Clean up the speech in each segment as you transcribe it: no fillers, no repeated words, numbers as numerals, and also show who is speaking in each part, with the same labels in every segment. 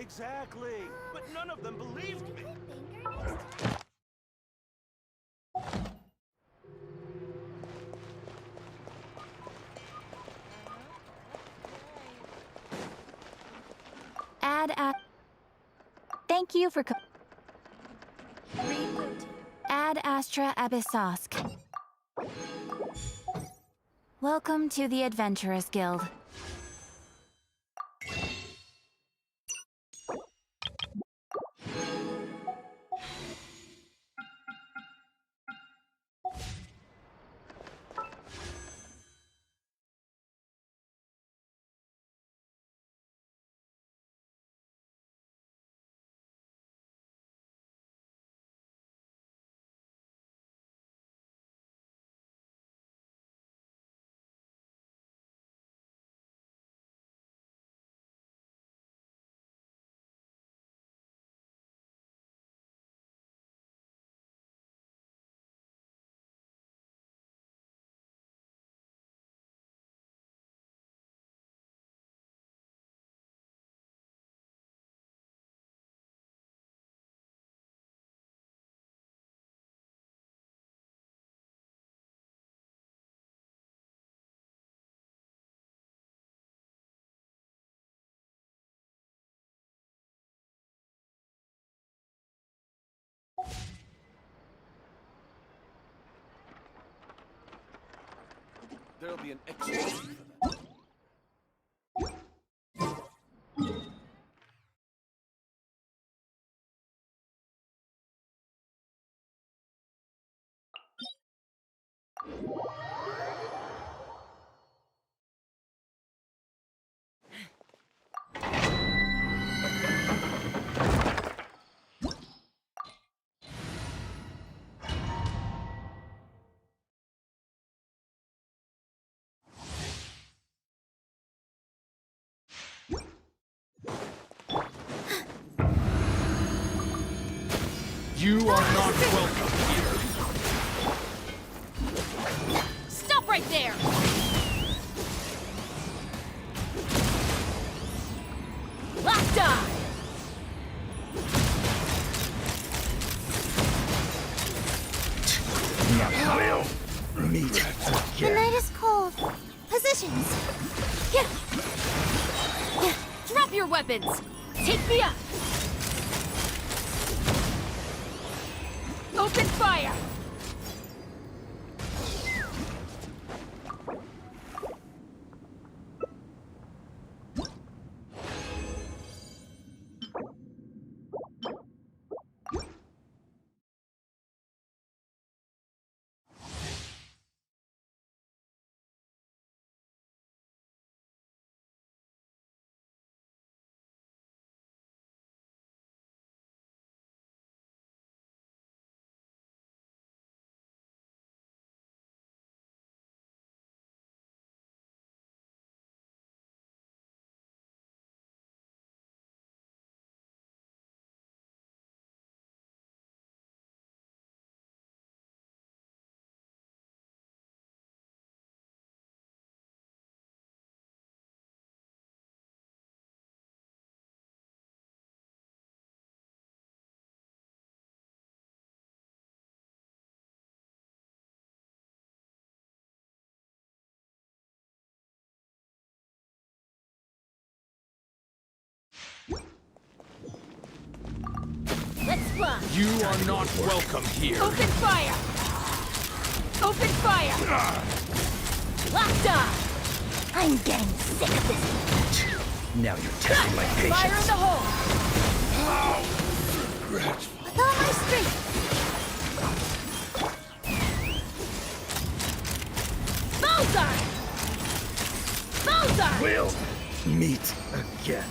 Speaker 1: Exactly! But none of them believed me!
Speaker 2: Thank you for Ad Astra Abyssosk. Welcome to the Adventurers Guild.
Speaker 1: There'll be an explanation for that.
Speaker 3: You are not welcome here.
Speaker 4: Stop right there! Locked on!
Speaker 3: We'll meet
Speaker 2: The
Speaker 3: again.
Speaker 2: night is cold. Positions.
Speaker 4: Yeah. Drop your weapons! Take me up! Open fire! Let's fly!
Speaker 3: You are not welcome here.
Speaker 4: Open fire! Open fire! Locked on!
Speaker 2: I'm getting sick of this.
Speaker 3: Now you're testing my patience.
Speaker 4: Fire in the hole!
Speaker 2: With all my strength.
Speaker 4: Bullseye! Bullseye!
Speaker 3: We'll meet again.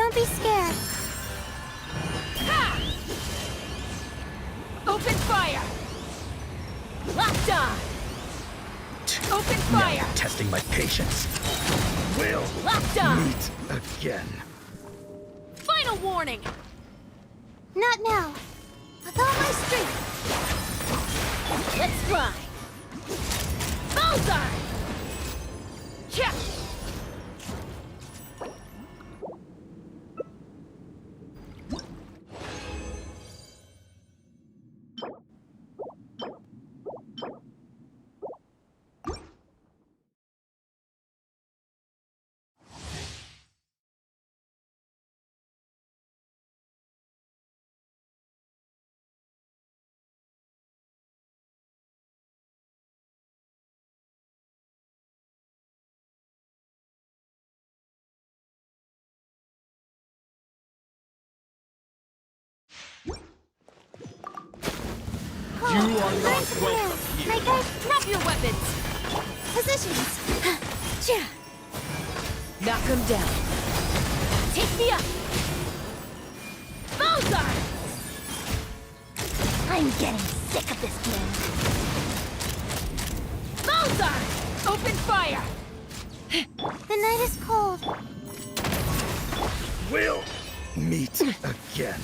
Speaker 2: Don't be scared.
Speaker 4: Ha! Open fire! Locked on! Open fire!
Speaker 3: Now testing my patience. Will
Speaker 4: Locked on!
Speaker 3: meet again.
Speaker 4: Final warning!
Speaker 2: Not now. With all my strength.
Speaker 4: Let's fly! Bullseye! Check!
Speaker 3: You are not welcome here.
Speaker 2: My guard.
Speaker 4: Drop your weapons!
Speaker 2: Positions. Chia.
Speaker 4: Knock him down. Take me up! Bullseye!
Speaker 2: I'm getting sick of this game.
Speaker 4: Bullseye! Open fire!
Speaker 2: The night is cold.
Speaker 3: Will meet again.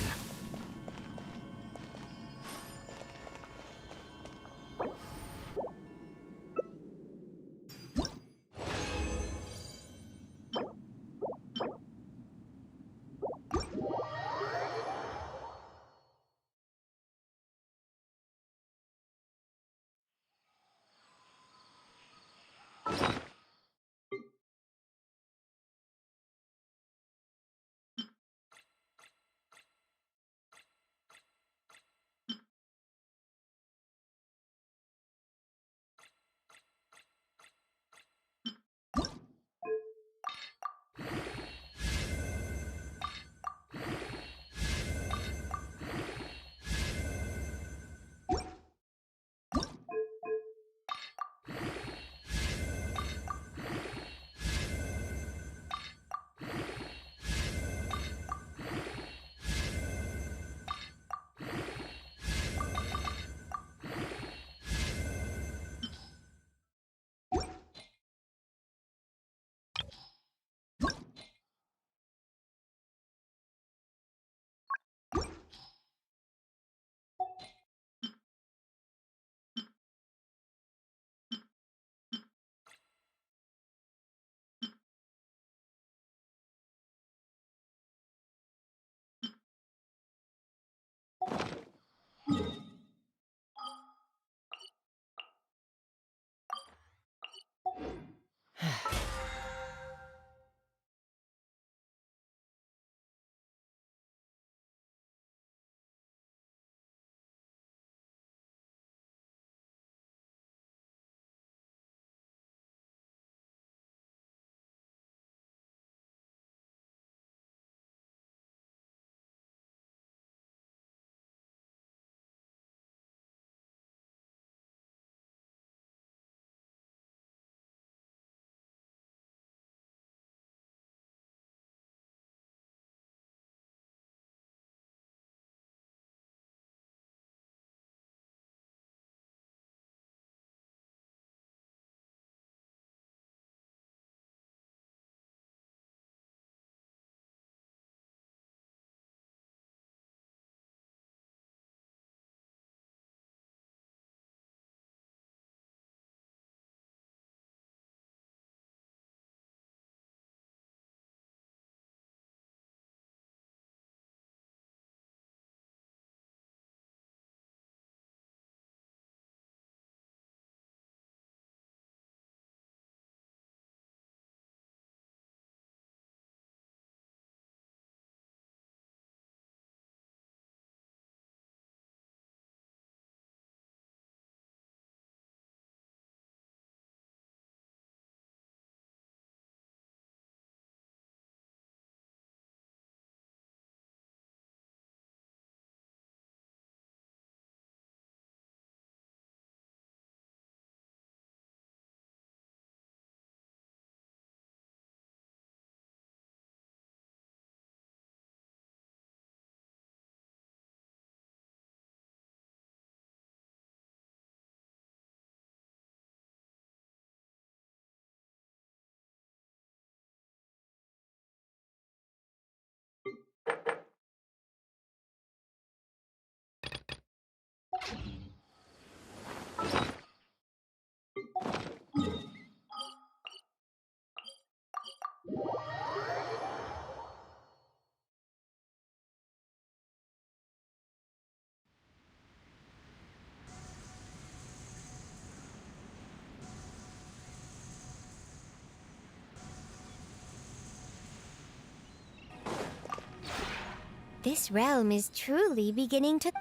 Speaker 2: This realm is truly beginning to...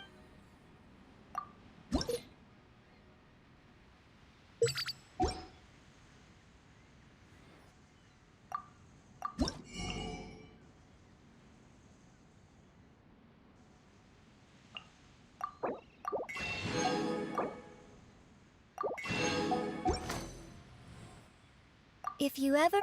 Speaker 2: If you ever...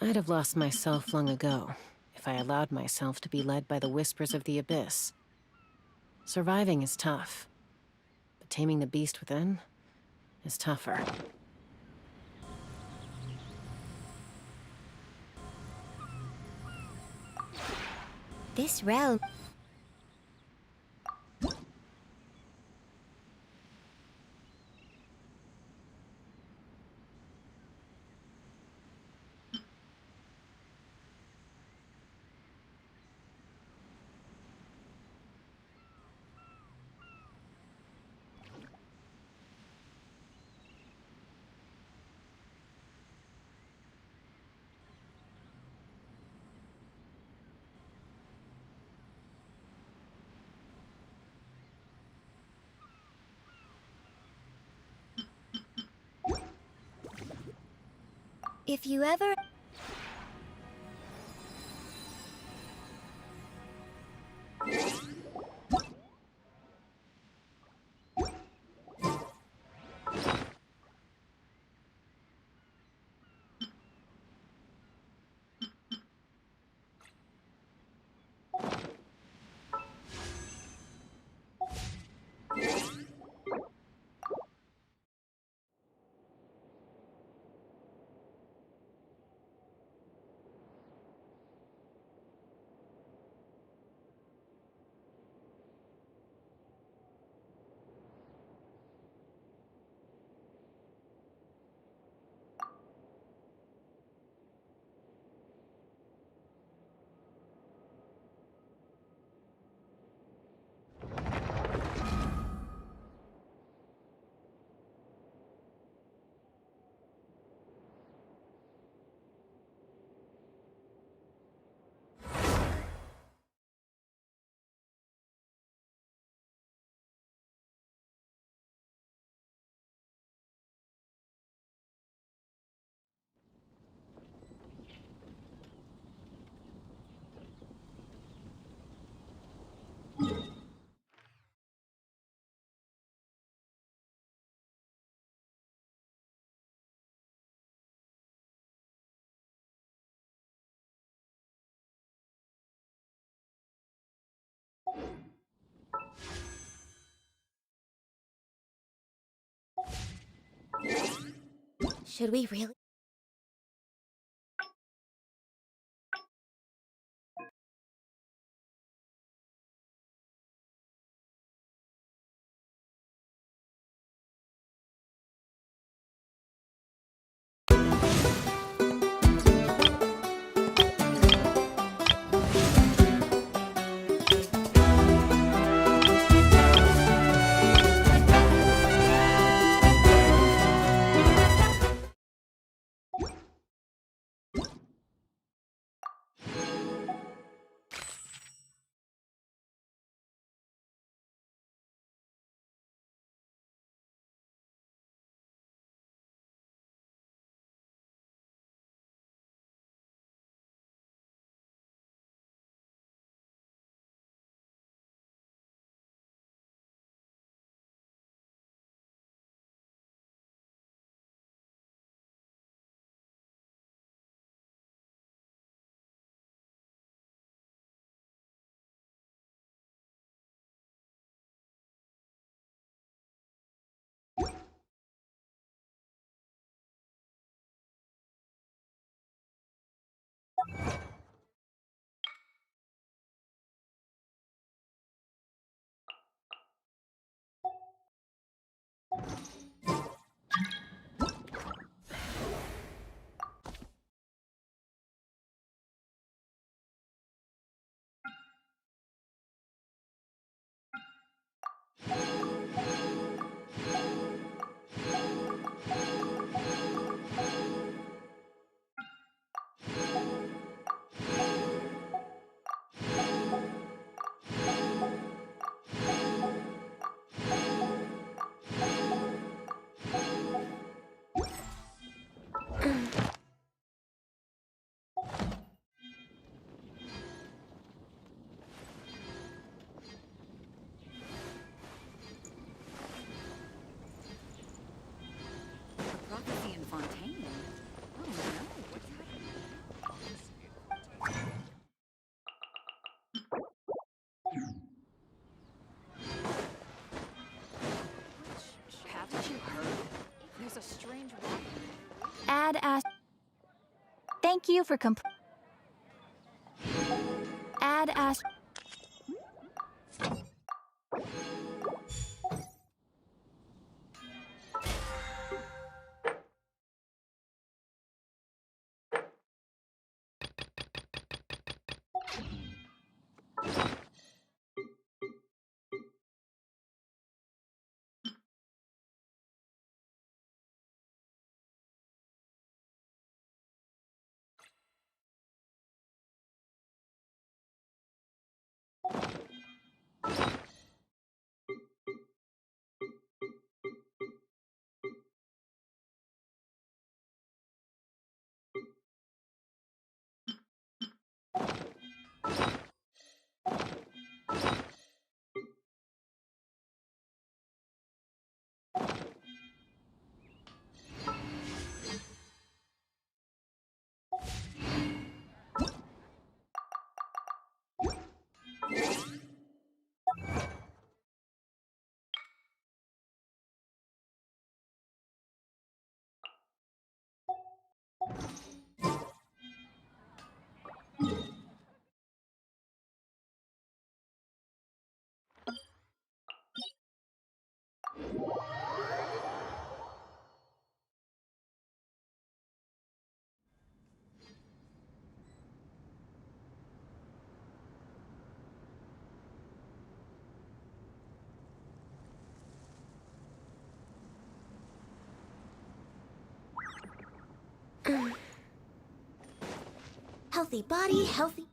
Speaker 4: I'd have lost myself long ago if I allowed myself to be led by the whispers of the abyss. Surviving is tough, but taming the beast within is tougher.
Speaker 2: This realm... If you ever... Should we really... Add as. Thank you for Add as. Healthy body, healthy.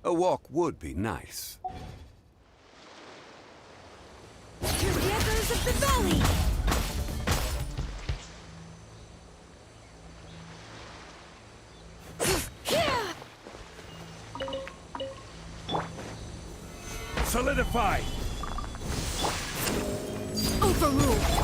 Speaker 1: A walk would be nice.
Speaker 2: Hear the echoes of the valley!
Speaker 1: Solidify!
Speaker 2: Overruled!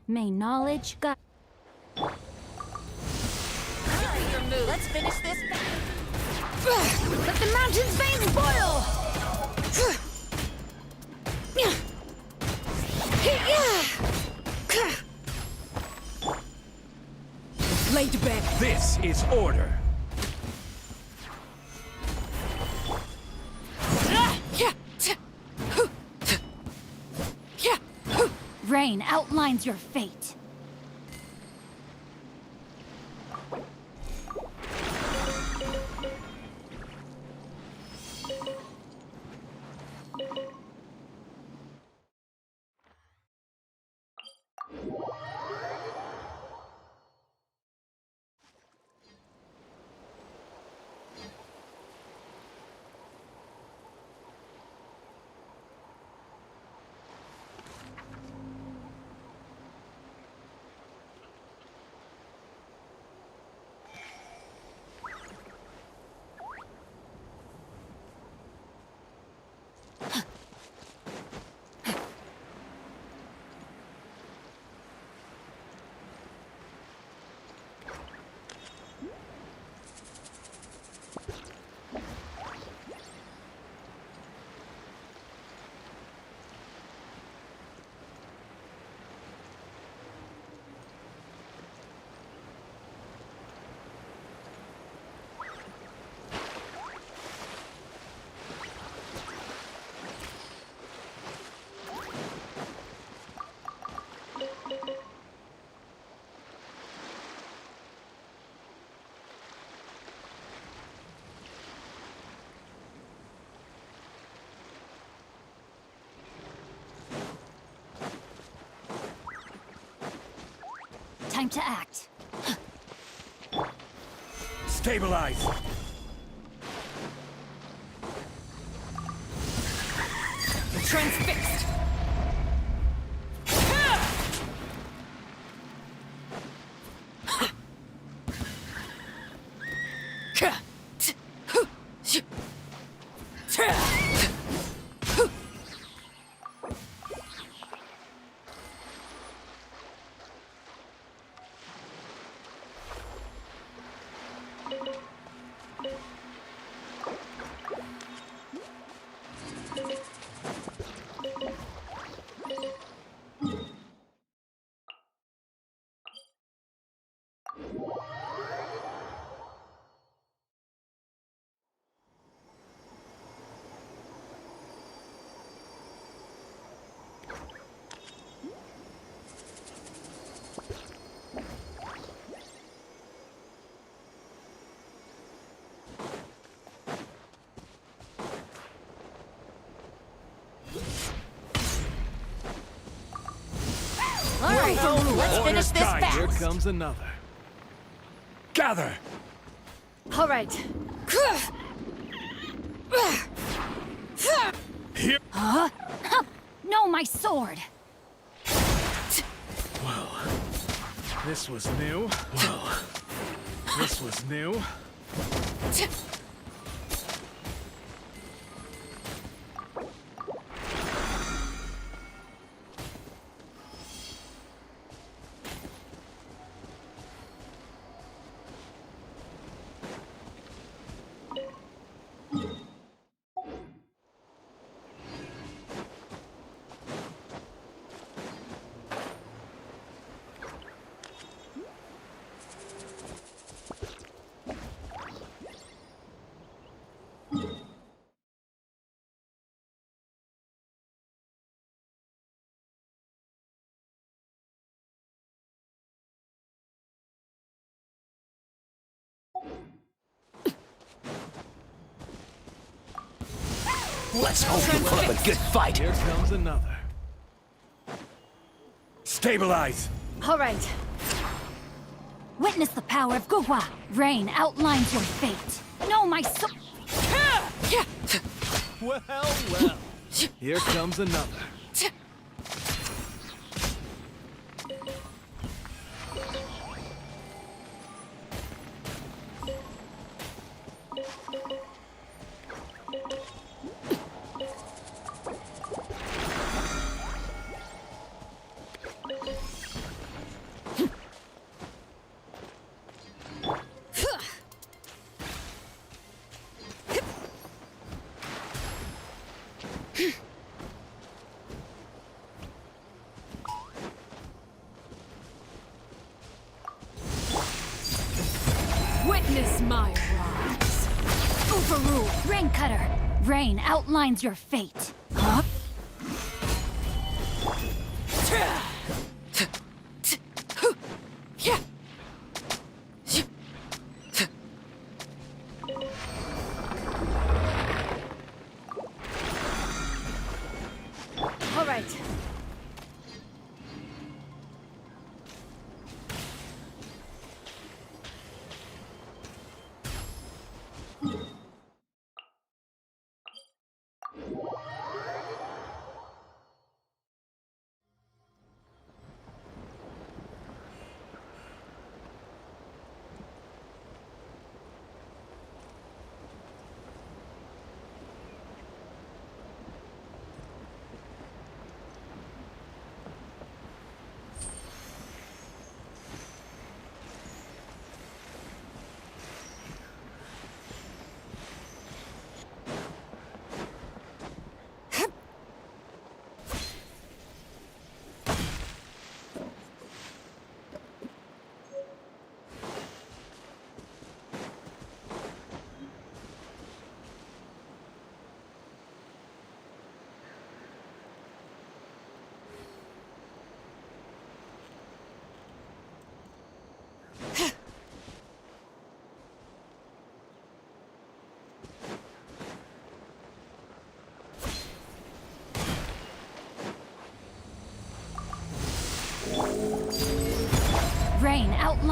Speaker 2: May knowledge guide.
Speaker 5: Let's finish this.
Speaker 2: Let the mountain's veins boil!
Speaker 5: Lay to bed.
Speaker 1: This is order.
Speaker 2: Rain outlines your fate. to act.
Speaker 1: Stabilize!
Speaker 5: Transfixed. All right, let's finish this
Speaker 1: guide.
Speaker 3: Here
Speaker 5: fast.
Speaker 3: comes another.
Speaker 1: Gather!
Speaker 5: All right.
Speaker 1: Here!
Speaker 2: No, my sword!
Speaker 3: This was new. Whoa. This was new.
Speaker 6: Let's hope you put up a good fight.
Speaker 3: Here comes another.
Speaker 1: Stabilize!
Speaker 5: All right.
Speaker 2: Witness the power of Guhua. Rain outlines your fate. No, my sword!
Speaker 3: Well, well. Here comes another.
Speaker 5: Witness my rise.
Speaker 2: Overrule! Rain cutter! Rain outlines your fate. Huh?
Speaker 5: All right.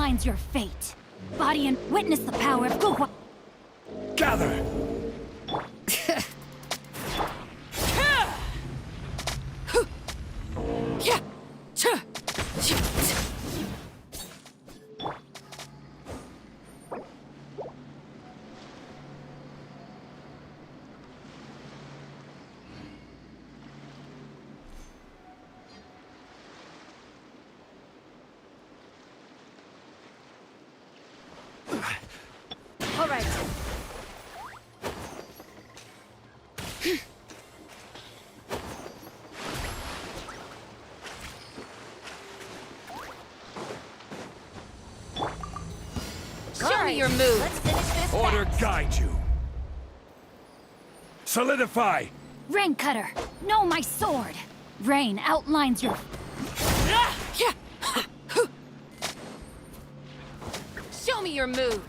Speaker 2: outlines your fate. Body and witness the power of Gugwa.
Speaker 1: Gather!
Speaker 5: All right.
Speaker 7: Show me your move.
Speaker 5: Let's finish this
Speaker 1: Order
Speaker 5: fast.
Speaker 1: guide you. Solidify!
Speaker 2: Rain Cutter, know my sword. Rain outlines your...
Speaker 7: Show me your moves.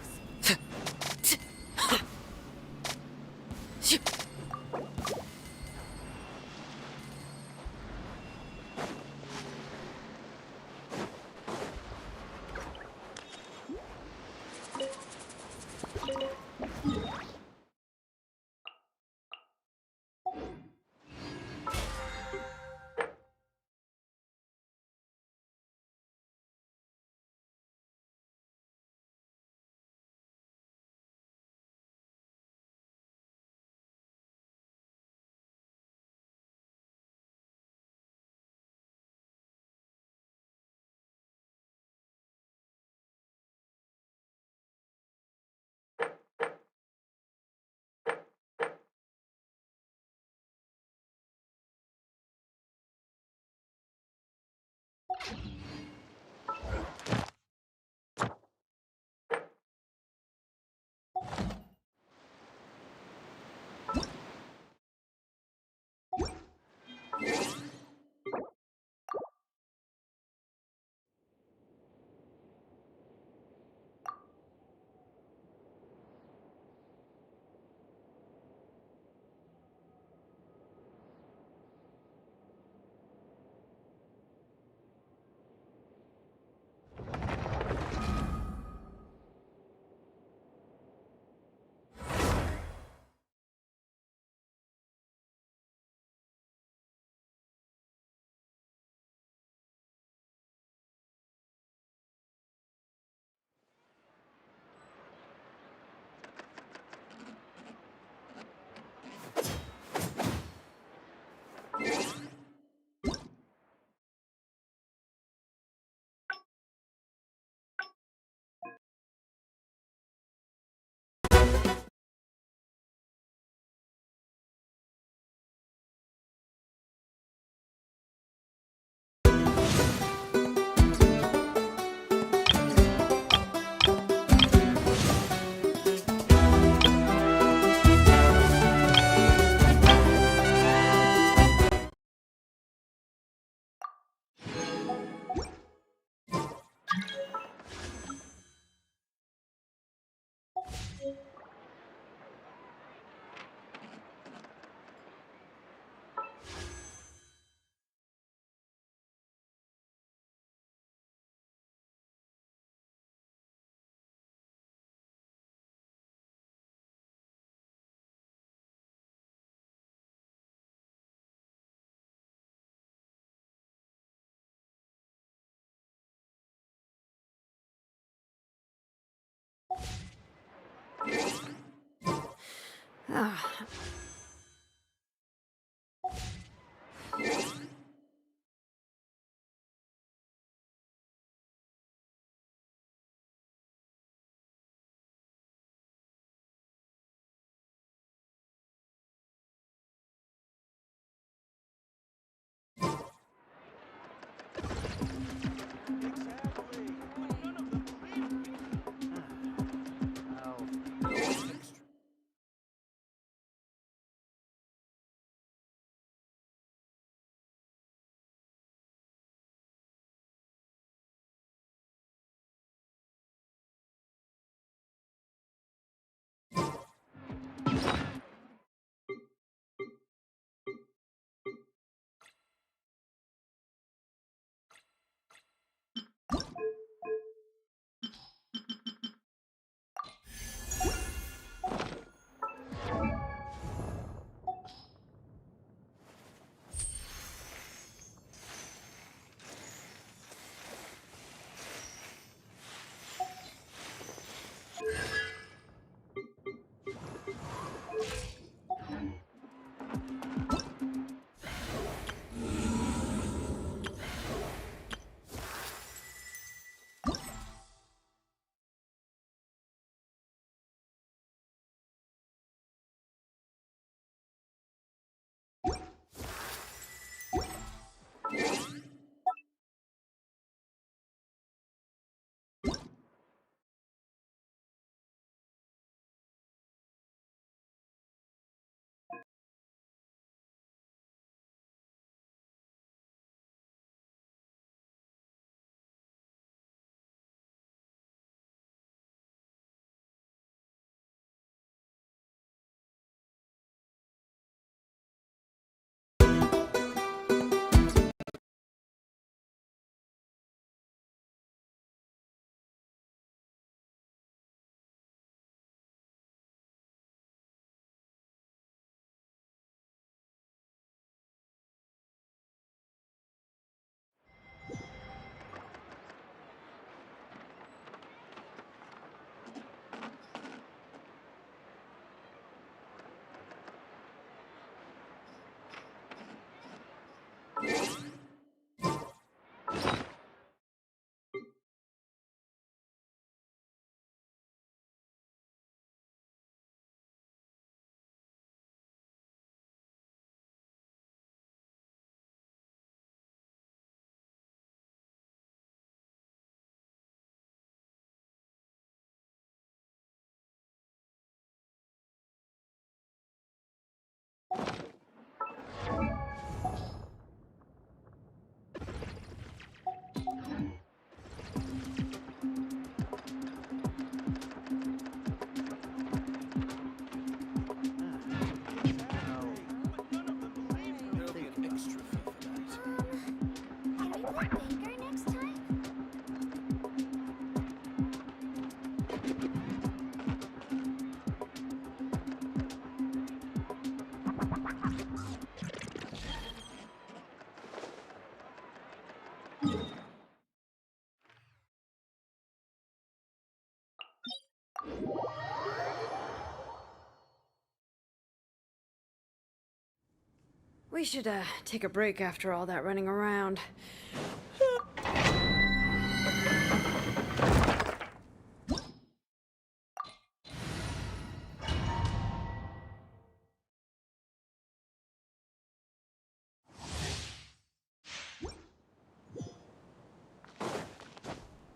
Speaker 5: We should, take a break after all that running around.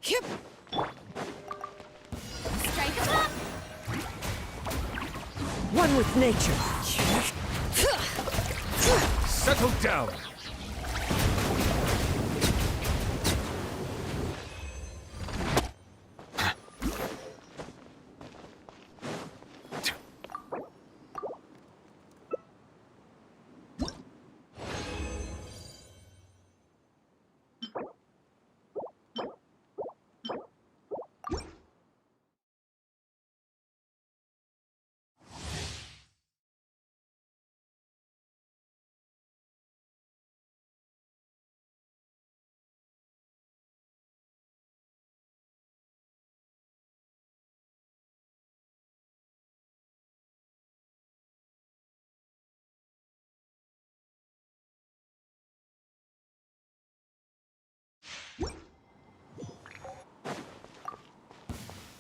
Speaker 5: Yep.
Speaker 2: Strike him up!
Speaker 5: One with nature.
Speaker 1: Settle down!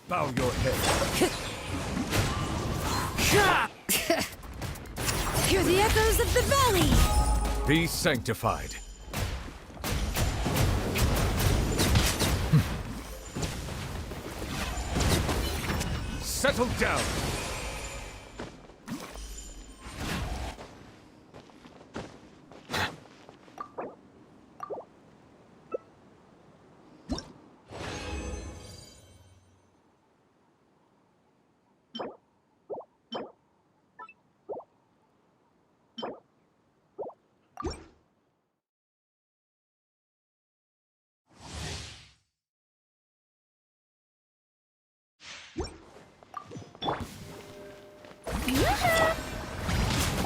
Speaker 1: Bow your head.
Speaker 5: Hear the echoes of the valley!
Speaker 1: Be sanctified. Settle down!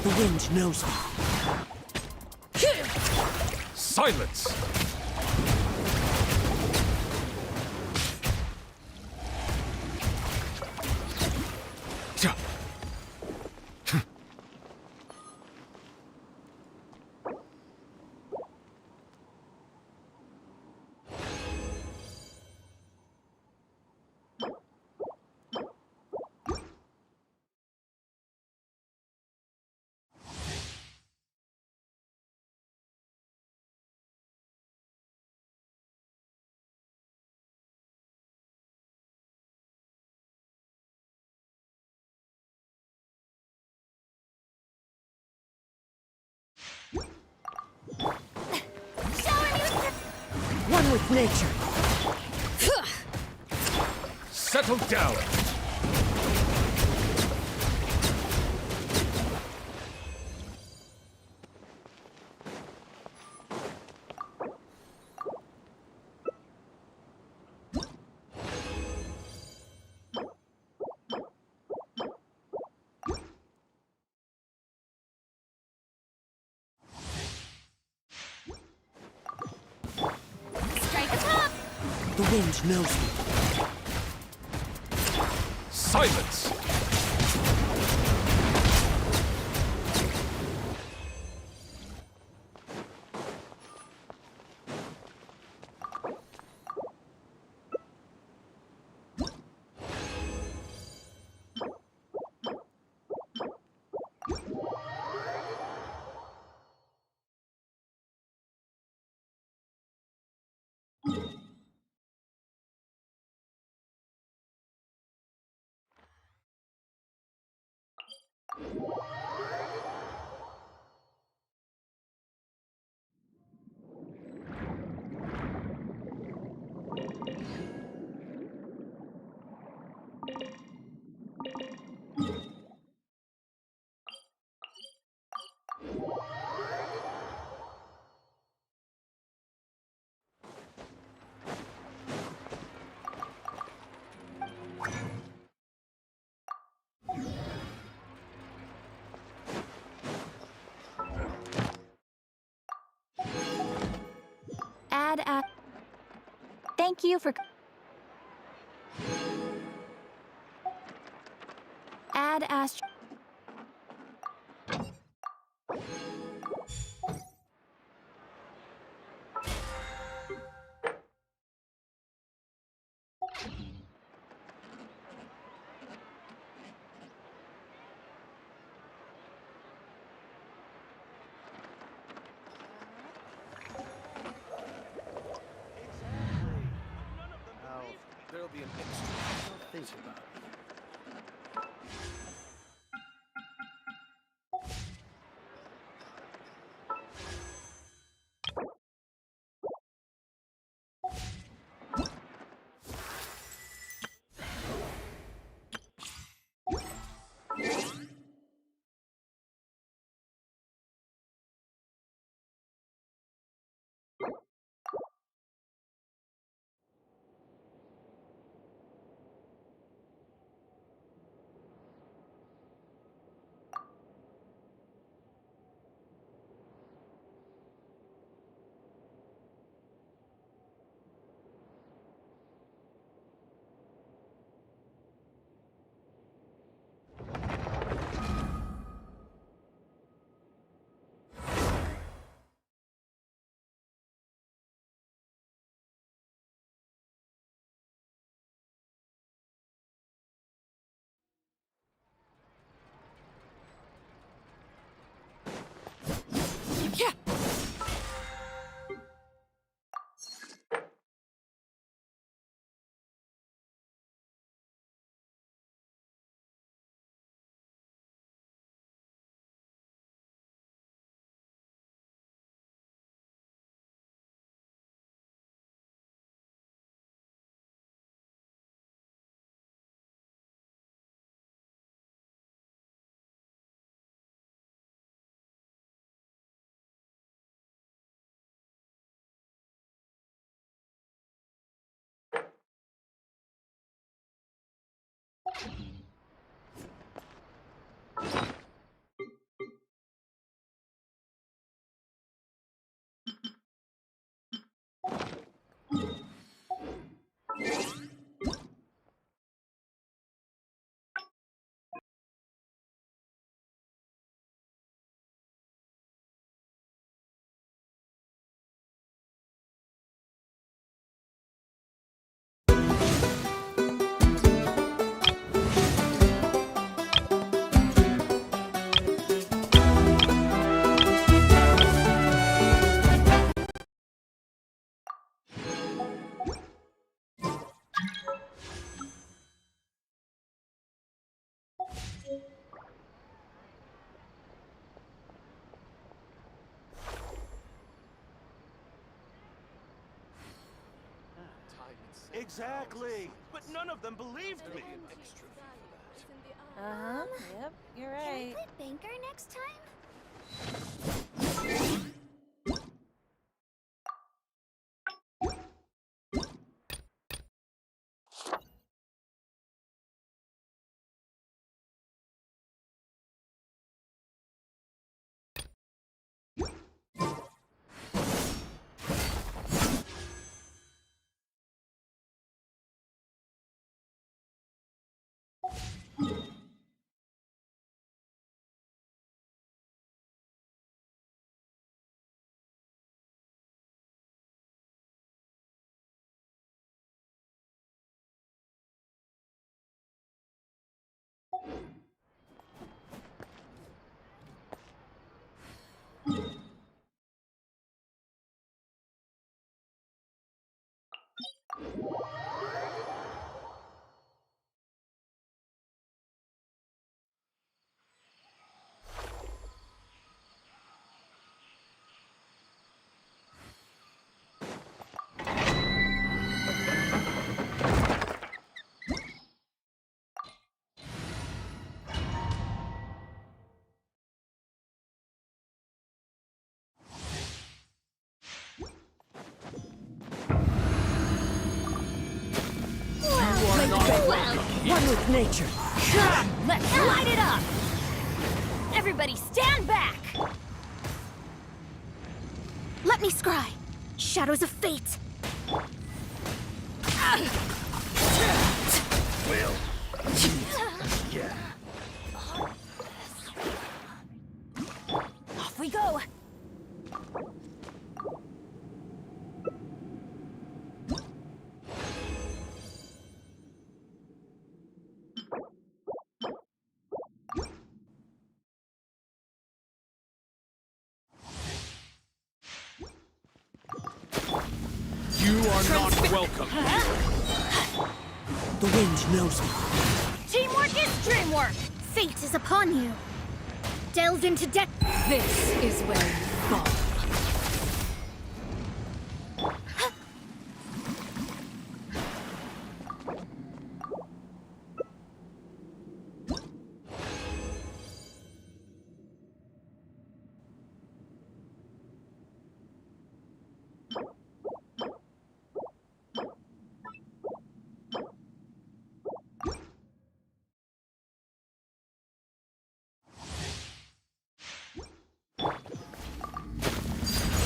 Speaker 6: The wind knows me.
Speaker 1: Silence!
Speaker 5: One with nature.
Speaker 1: Settle down!
Speaker 2: Strike him up!
Speaker 6: The wind knows me.
Speaker 1: Silence!
Speaker 2: Thank you for... Add
Speaker 8: Exactly, but none of them believed me.
Speaker 9: Uh-huh. Yep, you're
Speaker 2: Can we
Speaker 9: right.
Speaker 2: play banker next time?
Speaker 5: One with nature.
Speaker 2: Let's light it up! Everybody stand back! Let me scry. Shadows of fate.
Speaker 8: Well, yeah.
Speaker 2: Off we go.
Speaker 3: You are not welcome.
Speaker 5: The wind knows me.
Speaker 2: Teamwork is dreamwork! Fate is upon you. Delve into depth.
Speaker 7: This is where you fall.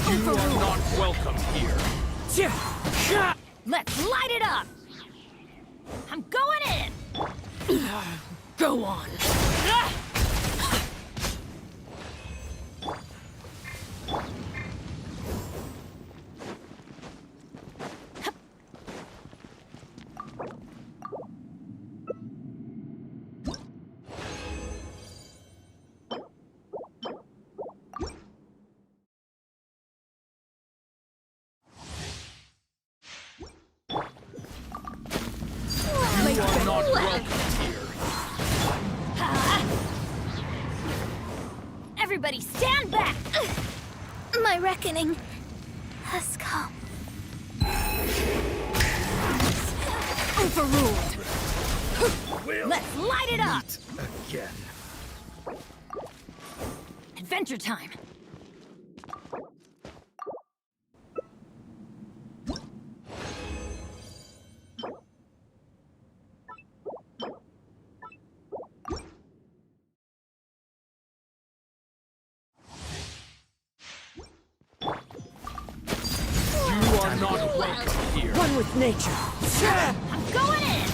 Speaker 3: You are not welcome here.
Speaker 2: Let's light it up! I'm going in!
Speaker 5: Go on.
Speaker 3: You are not welcome here.
Speaker 2: Everybody stand back! My reckoning has come. Overruled! Let's light it up!
Speaker 8: Again.
Speaker 2: Adventure time!
Speaker 3: You are not welcome here.
Speaker 5: One with nature.
Speaker 2: I'm going in!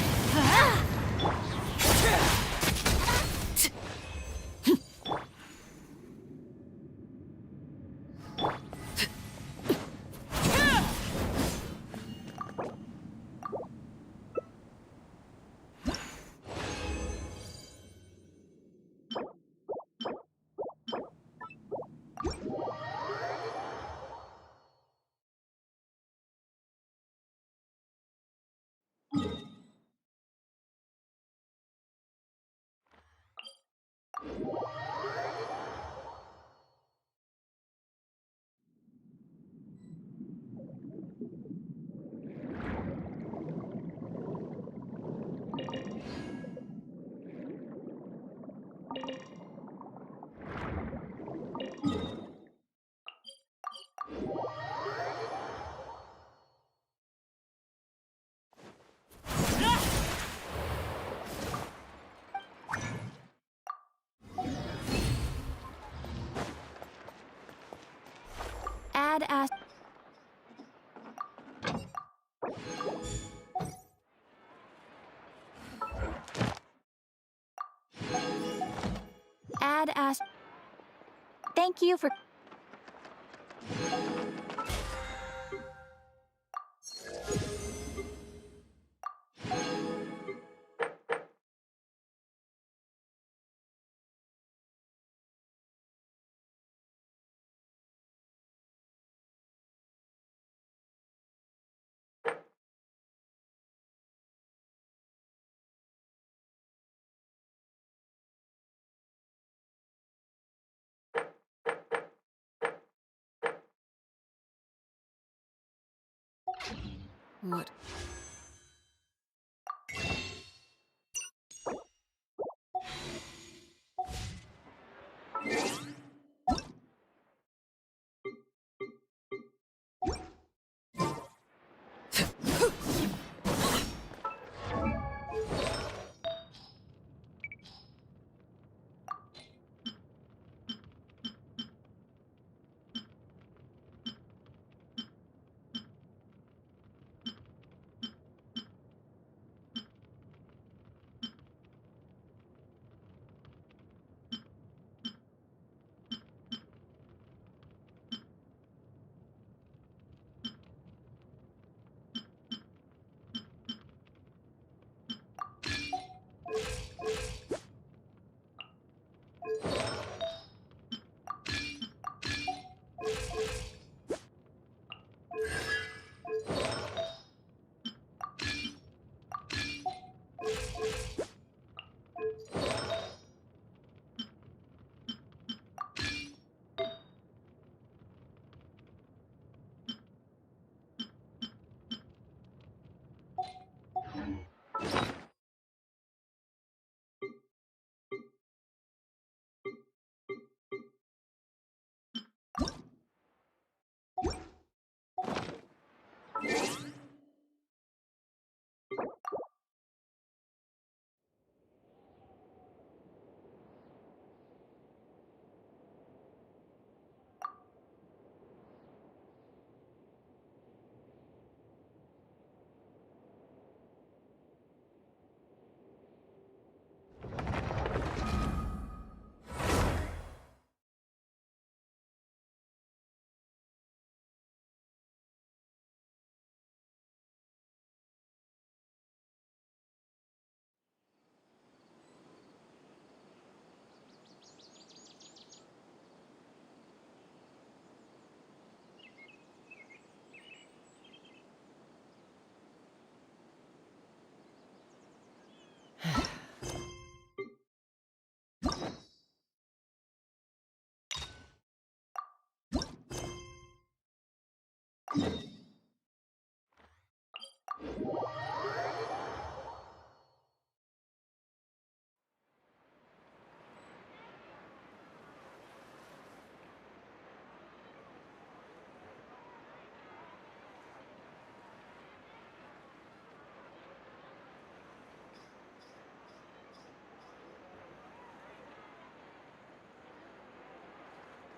Speaker 2: Add as Thank you for
Speaker 7: What?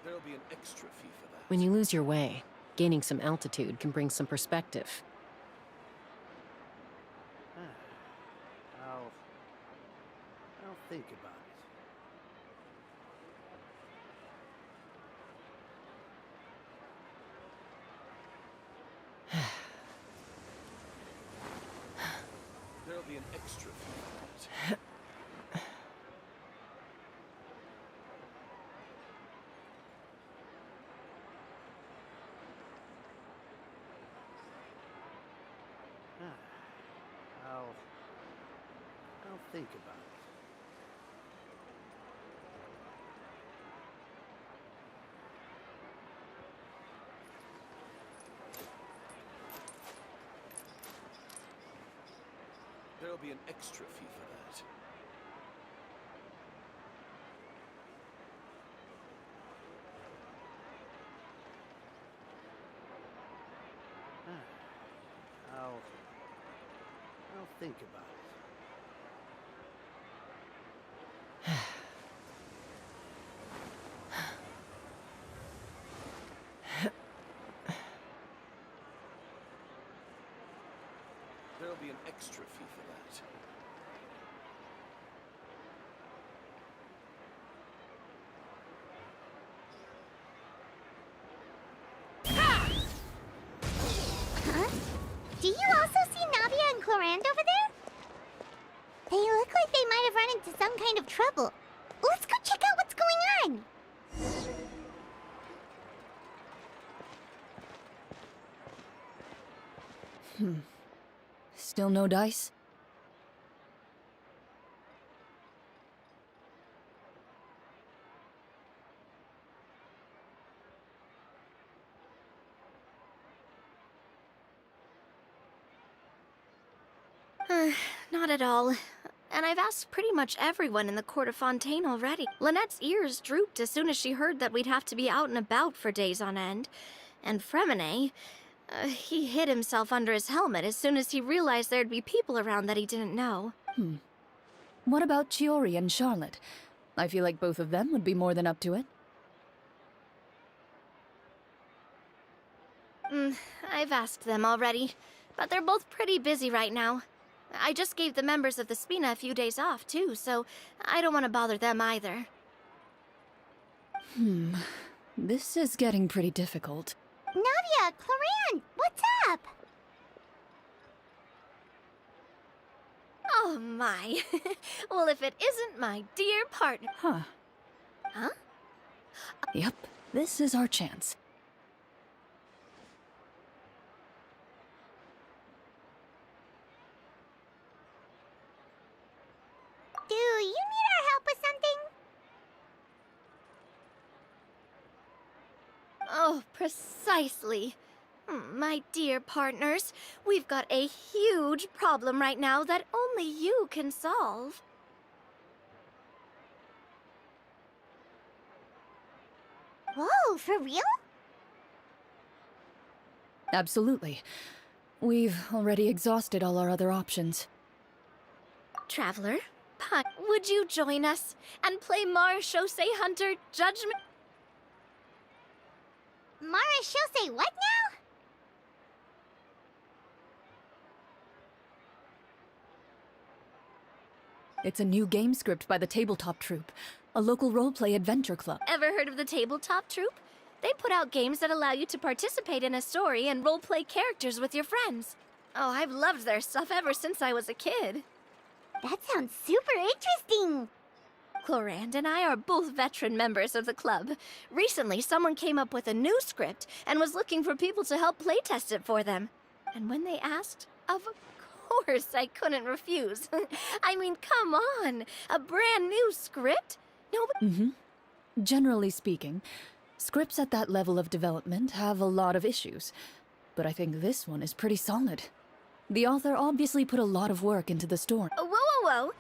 Speaker 6: There'll be an extra fee for that.
Speaker 4: When you lose your way, gaining some altitude can bring some perspective.
Speaker 6: I'll think about it. There'll be an extra fee for that. I'll think about it. There'll be an extra fee for that. I'll think about it. There'll be an extra fee for that.
Speaker 9: Huh? Do you also see Navia and Clorand over there? They look like they might have run into some kind of trouble. Let's go check out what's going on!
Speaker 5: Still no dice?
Speaker 10: Not at all. And I've asked pretty much everyone in the court of Fontaine already. Lynette's ears drooped as soon as she heard that we'd have to be out and about for days on end. And Fremine, he hid himself under his helmet as soon as he realized there'd be people around that he didn't know.
Speaker 5: What about Chiori and Charlotte? I feel like both of them would be more than up to it.
Speaker 10: I've asked them already, but they're both pretty busy right now. I just gave the members of the Spina a few days off, too, so I don't want to bother them either.
Speaker 5: This is getting pretty difficult.
Speaker 9: Navia, Clorand, what's up?
Speaker 10: Oh my. Well, if it isn't my dear partner. Huh?
Speaker 5: Yep, this is our chance.
Speaker 9: Do you need our help with something?
Speaker 10: Oh, precisely. My dear partners, we've got a huge problem right now that only you can solve.
Speaker 9: Whoa, for real?
Speaker 5: Absolutely. We've already exhausted all our other options.
Speaker 10: Traveler, Punt, would you join us and play Marechaussee Hunter Judgment?
Speaker 9: Marechaussee what now?
Speaker 5: It's a new game script by the Tabletop Troupe, a local roleplay adventure club.
Speaker 10: Ever heard of the Tabletop Troupe? They put out games that allow you to participate in a story and roleplay characters with your friends. Oh, I've loved their stuff ever since I was a kid.
Speaker 9: That sounds super interesting.
Speaker 10: Clorand and I are both veteran members of the club. Recently, someone came up with a new script and was looking for people to help playtest it for them. And when they asked, of course I couldn't refuse. I mean, come on, a brand new script? No.
Speaker 5: Generally speaking, scripts at that level of development have a lot of issues, but I think this one is pretty solid. The author obviously put a lot of work into the story.
Speaker 10: Whoa.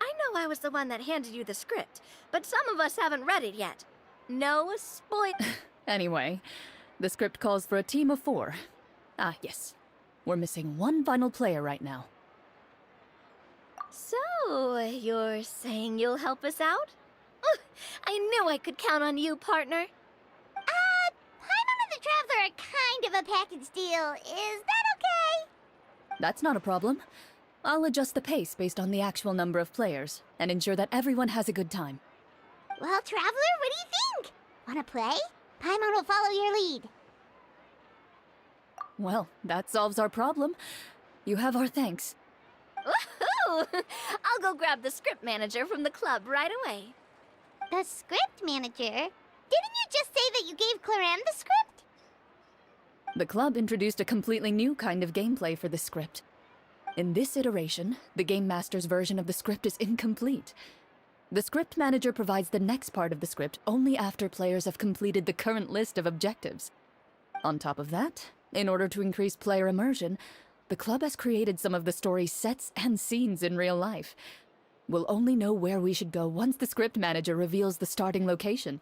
Speaker 10: I know I was the one that handed you the script, but some of us haven't read it yet. No spoil.
Speaker 5: Anyway, the script calls for a team of 4. Ah, yes. We're missing one final player right now.
Speaker 10: So, you're saying you'll help us out? I knew I could count on you, partner.
Speaker 9: kind of a package deal. Is that okay?
Speaker 5: That's not a problem. I'll adjust the pace based on the actual number of players and ensure that everyone has a good time.
Speaker 9: Well, Traveler, what do you think? Wanna play? Paimon will follow your lead.
Speaker 5: Well, that solves our problem. You have our thanks.
Speaker 10: Woohoo! I'll go grab the script manager from the club right away.
Speaker 9: The script manager? Didn't you just say that you gave Claran the script?
Speaker 5: The club introduced a completely new kind of gameplay for the script. In this iteration, the Game Master's version of the script is incomplete. The script manager provides the next part of the script only after players have completed the current list of objectives. On top of that, in order to increase player immersion, the club has created some of the story's sets and scenes in real life. We'll only know where we should go once the script manager reveals the starting location.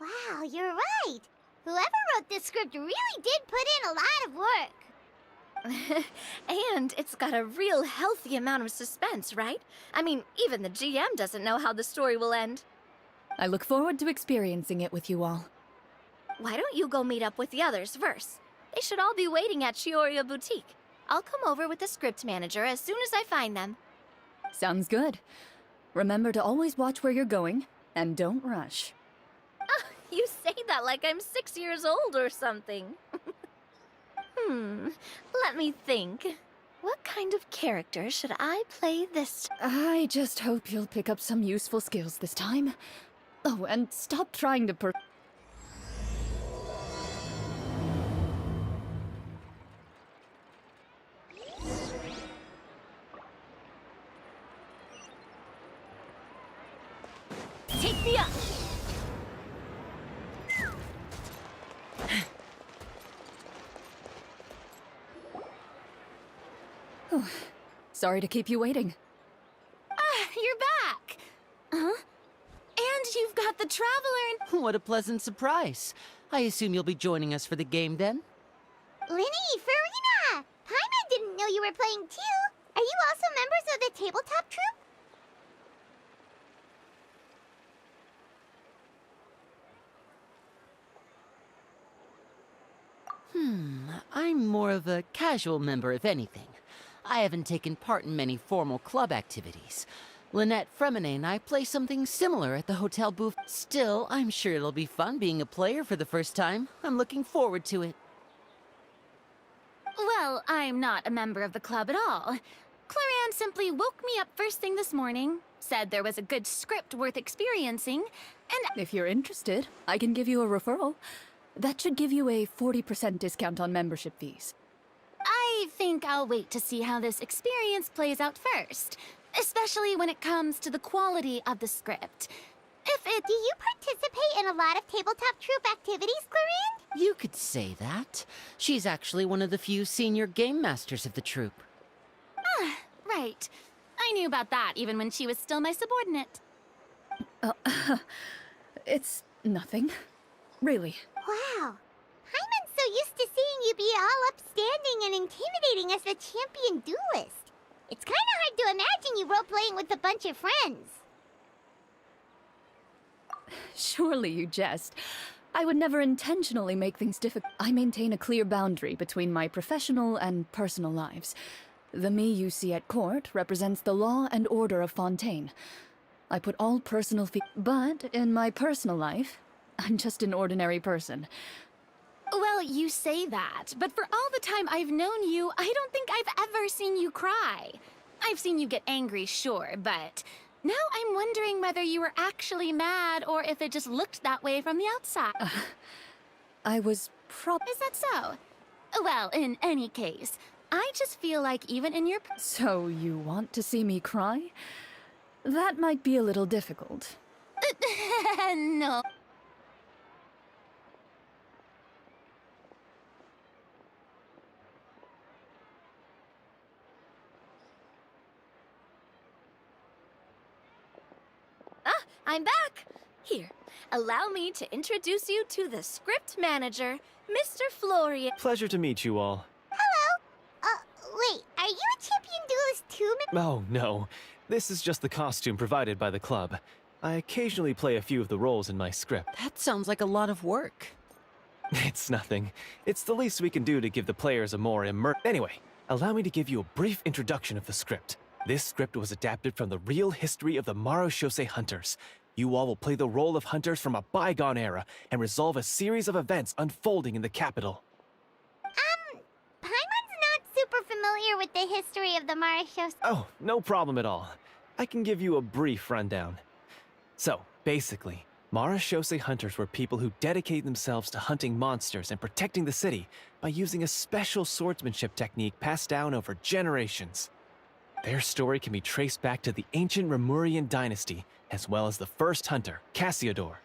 Speaker 9: Wow, you're right. Whoever wrote this script really did put in a lot of work.
Speaker 10: And it's got a real healthy amount of suspense, right? I mean, even the GM doesn't know how the story will end.
Speaker 5: I look forward to experiencing it with you all.
Speaker 10: Why don't you go meet up with the others first? They should all be waiting at Chioria Boutique. I'll come over with the script manager as soon as I find them.
Speaker 5: Sounds good. Remember to always watch where you're going, and don't rush.
Speaker 10: You say that like I'm 6 years old or something. Let me think. What kind of character should I play this time?
Speaker 5: I just hope you'll pick up some useful skills this time. Oh, and stop trying to
Speaker 10: Take me up!
Speaker 5: Sorry to keep you waiting.
Speaker 7: You're back! Huh? And you've got the Traveler
Speaker 6: What a pleasant surprise. I assume you'll be joining us for the game then?
Speaker 9: Linny, Farina! Paimon didn't know you were playing too. Are you also members of the tabletop troupe?
Speaker 6: I'm more of a casual member, if anything. I haven't taken part in many formal club activities. Lynette, Fremine, and I play something similar at the hotel booth. Still, I'm sure it'll be fun being a player for the first time. I'm looking forward to it.
Speaker 2: Well, I'm not a member of the club at all. Claran simply woke me up first thing this morning, said there was a good script worth experiencing, and
Speaker 5: If you're interested, I can give you a referral. That should give you a 40% discount on membership fees.
Speaker 2: I think I'll wait to see how this experience plays out first, especially when it comes to the quality of the script.
Speaker 9: Do you participate in a lot of tabletop troupe activities, Clarand?
Speaker 6: You could say that. She's actually one of the few senior game masters of the troupe.
Speaker 2: Right. I knew about that even when she was still my subordinate.
Speaker 5: It's nothing. Really.
Speaker 9: Wow. Paimon's so used to seeing you be all upstanding and intimidating as the champion duelist. It's kind of hard to imagine you role-playing with a bunch of friends.
Speaker 5: Surely you jest. I would never intentionally make things difficult. I maintain a clear boundary between my professional and personal lives. The me you see at court represents the law and order of Fontaine. I put all personal but in my personal life, I'm just an ordinary person.
Speaker 2: Well, you say that, but for all the time I've known you, I don't think I've ever seen you cry. I've seen you get angry, sure, but now I'm wondering whether you were actually mad or if it just looked that way from the outside.
Speaker 5: I was
Speaker 2: Is that so? Well, in any case, I just feel like even in your...
Speaker 5: So you want to see me cry? That might be a little difficult.
Speaker 2: No.
Speaker 10: I'm back! Here, allow me to introduce you to the script manager, Mr. Florian.
Speaker 8: Pleasure to meet you all.
Speaker 9: Wait, are you a champion duelist too,
Speaker 8: Oh, no. This is just the costume provided by the club. I occasionally play a few of the roles in my script.
Speaker 6: That sounds like a lot of work.
Speaker 8: It's nothing. It's the least we can do to give the players a more Anyway, allow me to give you a brief introduction of the script. This script was adapted from the real history of the Marashose hunters. You all will play the role of hunters from a bygone era and resolve a series of events unfolding in the capital.
Speaker 9: Paimon's not super familiar with the history of the Marashos.
Speaker 8: Oh, no problem at all. I can give you a brief rundown. So, basically, Marashose hunters were people who dedicated themselves to hunting monsters and protecting the city by using a special swordsmanship technique passed down over generations. Their story can be traced back to the ancient Remurian dynasty, as well as the first hunter, Cassiodor.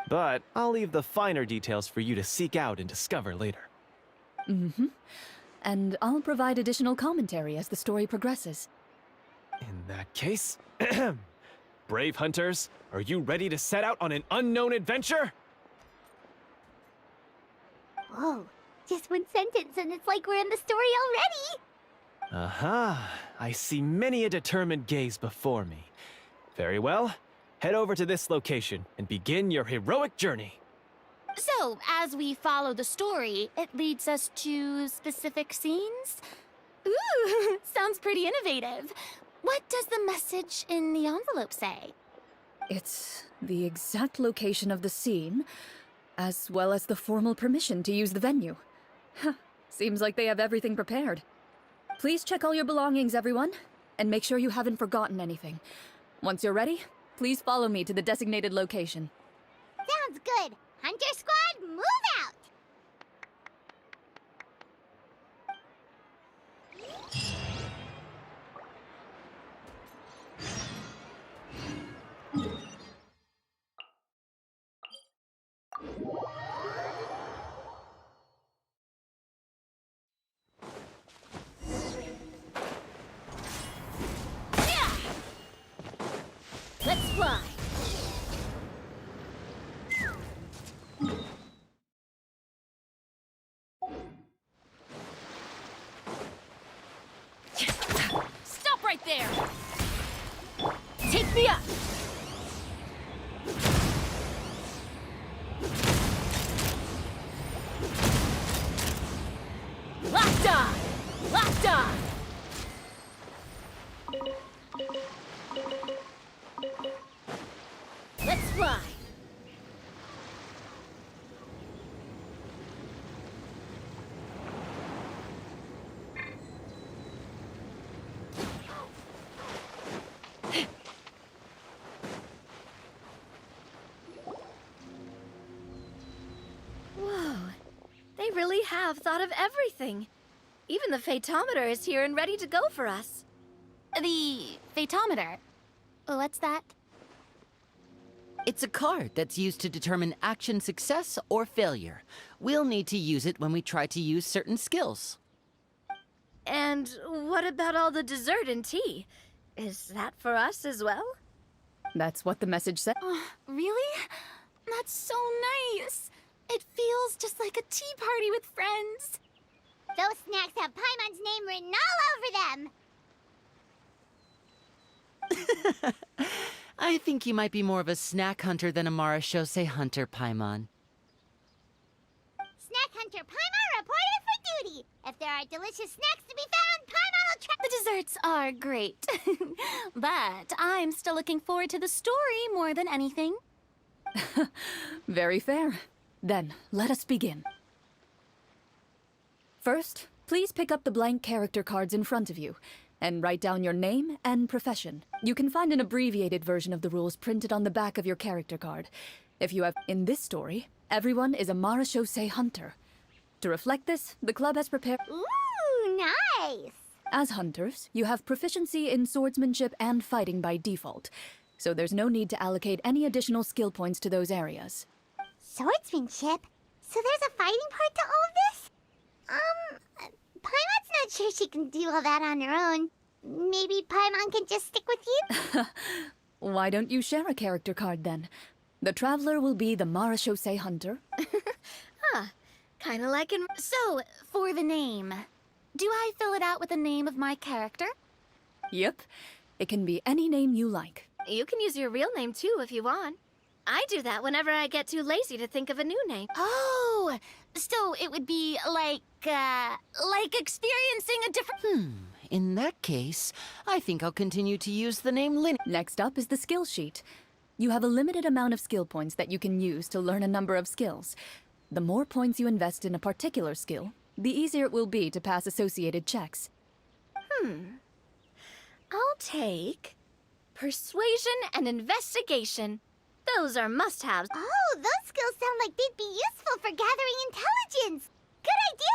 Speaker 8: But I'll leave the finer details for you to seek out and discover later.
Speaker 5: And I'll provide additional commentary as the story progresses.
Speaker 8: In that case, brave hunters, are you ready to set out on an unknown adventure?
Speaker 9: Whoa, just one sentence and it's like we're in the story already!
Speaker 8: Aha, I see many a determined gaze before me. Very well, head over to this location and begin your heroic journey.
Speaker 2: So, as we follow the story, it leads us to specific scenes? Ooh, sounds pretty innovative. What does the message in the envelope say?
Speaker 5: It's the exact location of the scene, as well as the formal permission to use the venue. Seems like they have everything prepared. Please check all your belongings, everyone, and make sure you haven't forgotten anything. Once you're ready, please follow me to the designated location.
Speaker 9: Sounds good. Hunter Squad, move out!
Speaker 10: Let's fly.
Speaker 2: Stop right there!
Speaker 10: Take me up. Locked on. Locked on. Let's fly. Whoa, they really have thought of everything. Even the phaetometer is here and ready to go for us.
Speaker 2: The phaetometer. What's that?
Speaker 6: It's a card that's used to determine action success or failure. We'll need to use it when we try to use certain skills.
Speaker 10: And what about all the dessert and tea? Is that for us as well?
Speaker 5: That's what the message said.
Speaker 2: Really? That's so nice. It feels just like a tea party with friends.
Speaker 9: Those snacks have Paimon's name written all over them!
Speaker 6: I think you might be more of a snack hunter than a Marashose hunter, Paimon.
Speaker 9: Snack Hunter Paimon reported for duty! If there are delicious snacks to be found, Paimon will try—
Speaker 2: The desserts are great. But I'm still looking forward to the story more than anything.
Speaker 5: Very fair. Then, let us begin. First, please pick up the blank character cards in front of you, and write down your name and profession. You can find an abbreviated version of the rules printed on the back of your character card. If you have— In this story, everyone is a Marashose hunter. To reflect this, the club has prepared—
Speaker 9: Ooh, nice!
Speaker 5: As hunters, you have proficiency in swordsmanship and fighting by default, so there's no need to allocate any additional skill points to those areas.
Speaker 9: Swordsmanship? So there's a fighting part to all of this? Paimon's not sure she can do all that on her own. Maybe Paimon can just stick with you?
Speaker 5: Why don't you share a character card then? The Traveler will be the Marashose hunter.
Speaker 10: Kinda like in—
Speaker 2: So, for the name, do I fill it out with the name of my character?
Speaker 5: Yep. It can be any name you like.
Speaker 10: You can use your real name too if you want. I do that whenever I get too lazy to think of a new name.
Speaker 2: Oh, so it would be like experiencing a different...
Speaker 6: In that case, I think I'll continue to use the name Lin.
Speaker 5: Next up is the skill sheet. You have a limited amount of skill points that you can use to learn a number of skills. The more points you invest in a particular skill, the easier it will be to pass associated checks.
Speaker 10: I'll take persuasion and investigation. Those are must-haves.
Speaker 9: Oh, those skills sound like they'd be useful for gathering intelligence. Good idea,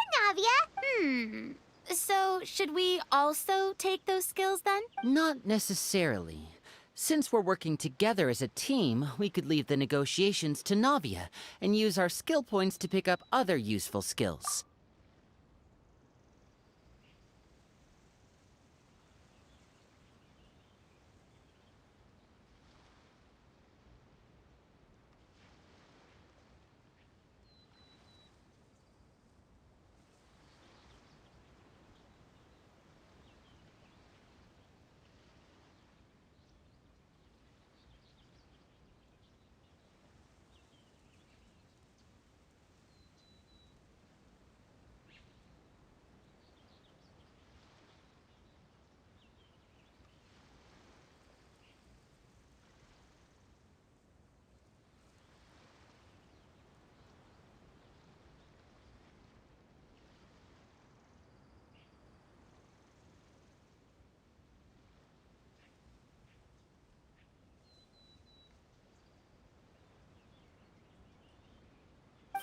Speaker 9: Navia.
Speaker 2: So, should we also take those skills then?
Speaker 6: Not necessarily. Since we're working together as a team, we could leave the negotiations to Navia and use our skill points to pick up other useful skills.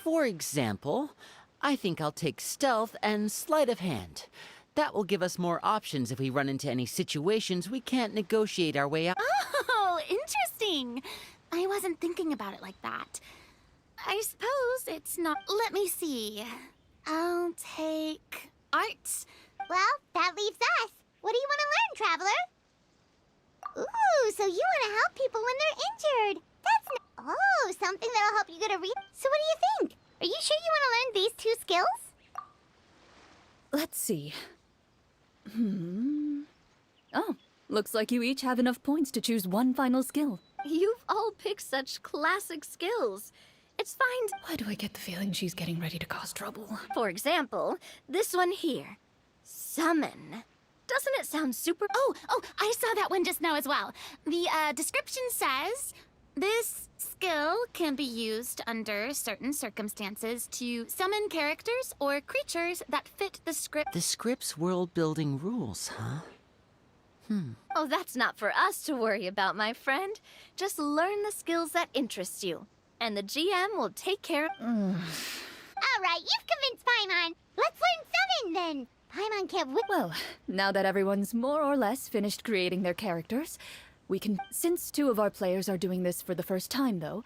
Speaker 6: For example, I think I'll take stealth and sleight of hand. That will give us more options if we run into any situations we can't negotiate our way out.
Speaker 2: Oh, interesting. I wasn't thinking about it like that. I suppose it's not... Let me see. I'll take arts.
Speaker 9: Well, that leaves us. What do you want to learn, Traveler? Ooh, so you want to help people when they're injured. Oh, something that'll help you get a read. So what do you think? Are you sure you want to learn these 2 skills?
Speaker 5: Let's see. Oh, looks like you each have enough points to choose one final skill.
Speaker 10: You've all picked such classic skills. It's fine.
Speaker 5: Why do I get the feeling she's getting ready to cause trouble?
Speaker 10: For example, this one here. Summon. Doesn't it sound super...
Speaker 2: Oh, I saw that one just now as well. The description says... This skill can be used under certain circumstances to summon characters or creatures that fit the script.
Speaker 6: The script's world-building rules, huh?
Speaker 10: Oh, that's not for us to worry about, my friend. Just learn the skills that interest you, and the GM will take care of...
Speaker 9: All right, you've convinced Paimon. Let's learn Summon, then. Paimon can't win.
Speaker 5: Well, now that everyone's more or less finished creating their characters, we can... Since 2 of our players are doing this for the first time, though,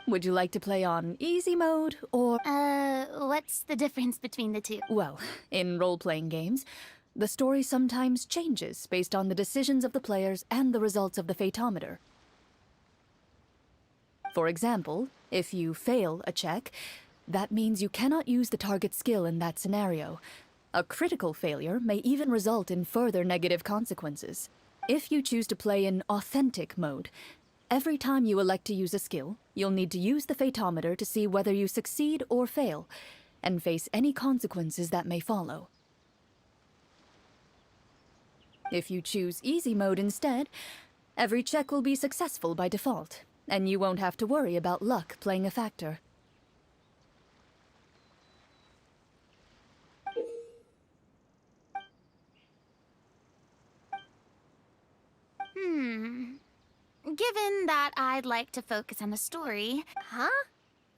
Speaker 5: would you like to play on easy mode, or...
Speaker 2: What's the difference between the 2?
Speaker 5: Well, in role-playing games, the story sometimes changes based on the decisions of the players and the results of the Fatometer. For example, if you fail a check, that means you cannot use the target skill in that scenario. A critical failure may even result in further negative consequences. If you choose to play in authentic mode, every time you elect to use a skill, you'll need to use the Fatometer to see whether you succeed or fail, and face any consequences that may follow. If you choose easy mode instead, every check will be successful by default, and you won't have to worry about luck playing a factor.
Speaker 2: Given that I'd like to focus on the story...
Speaker 10: Huh?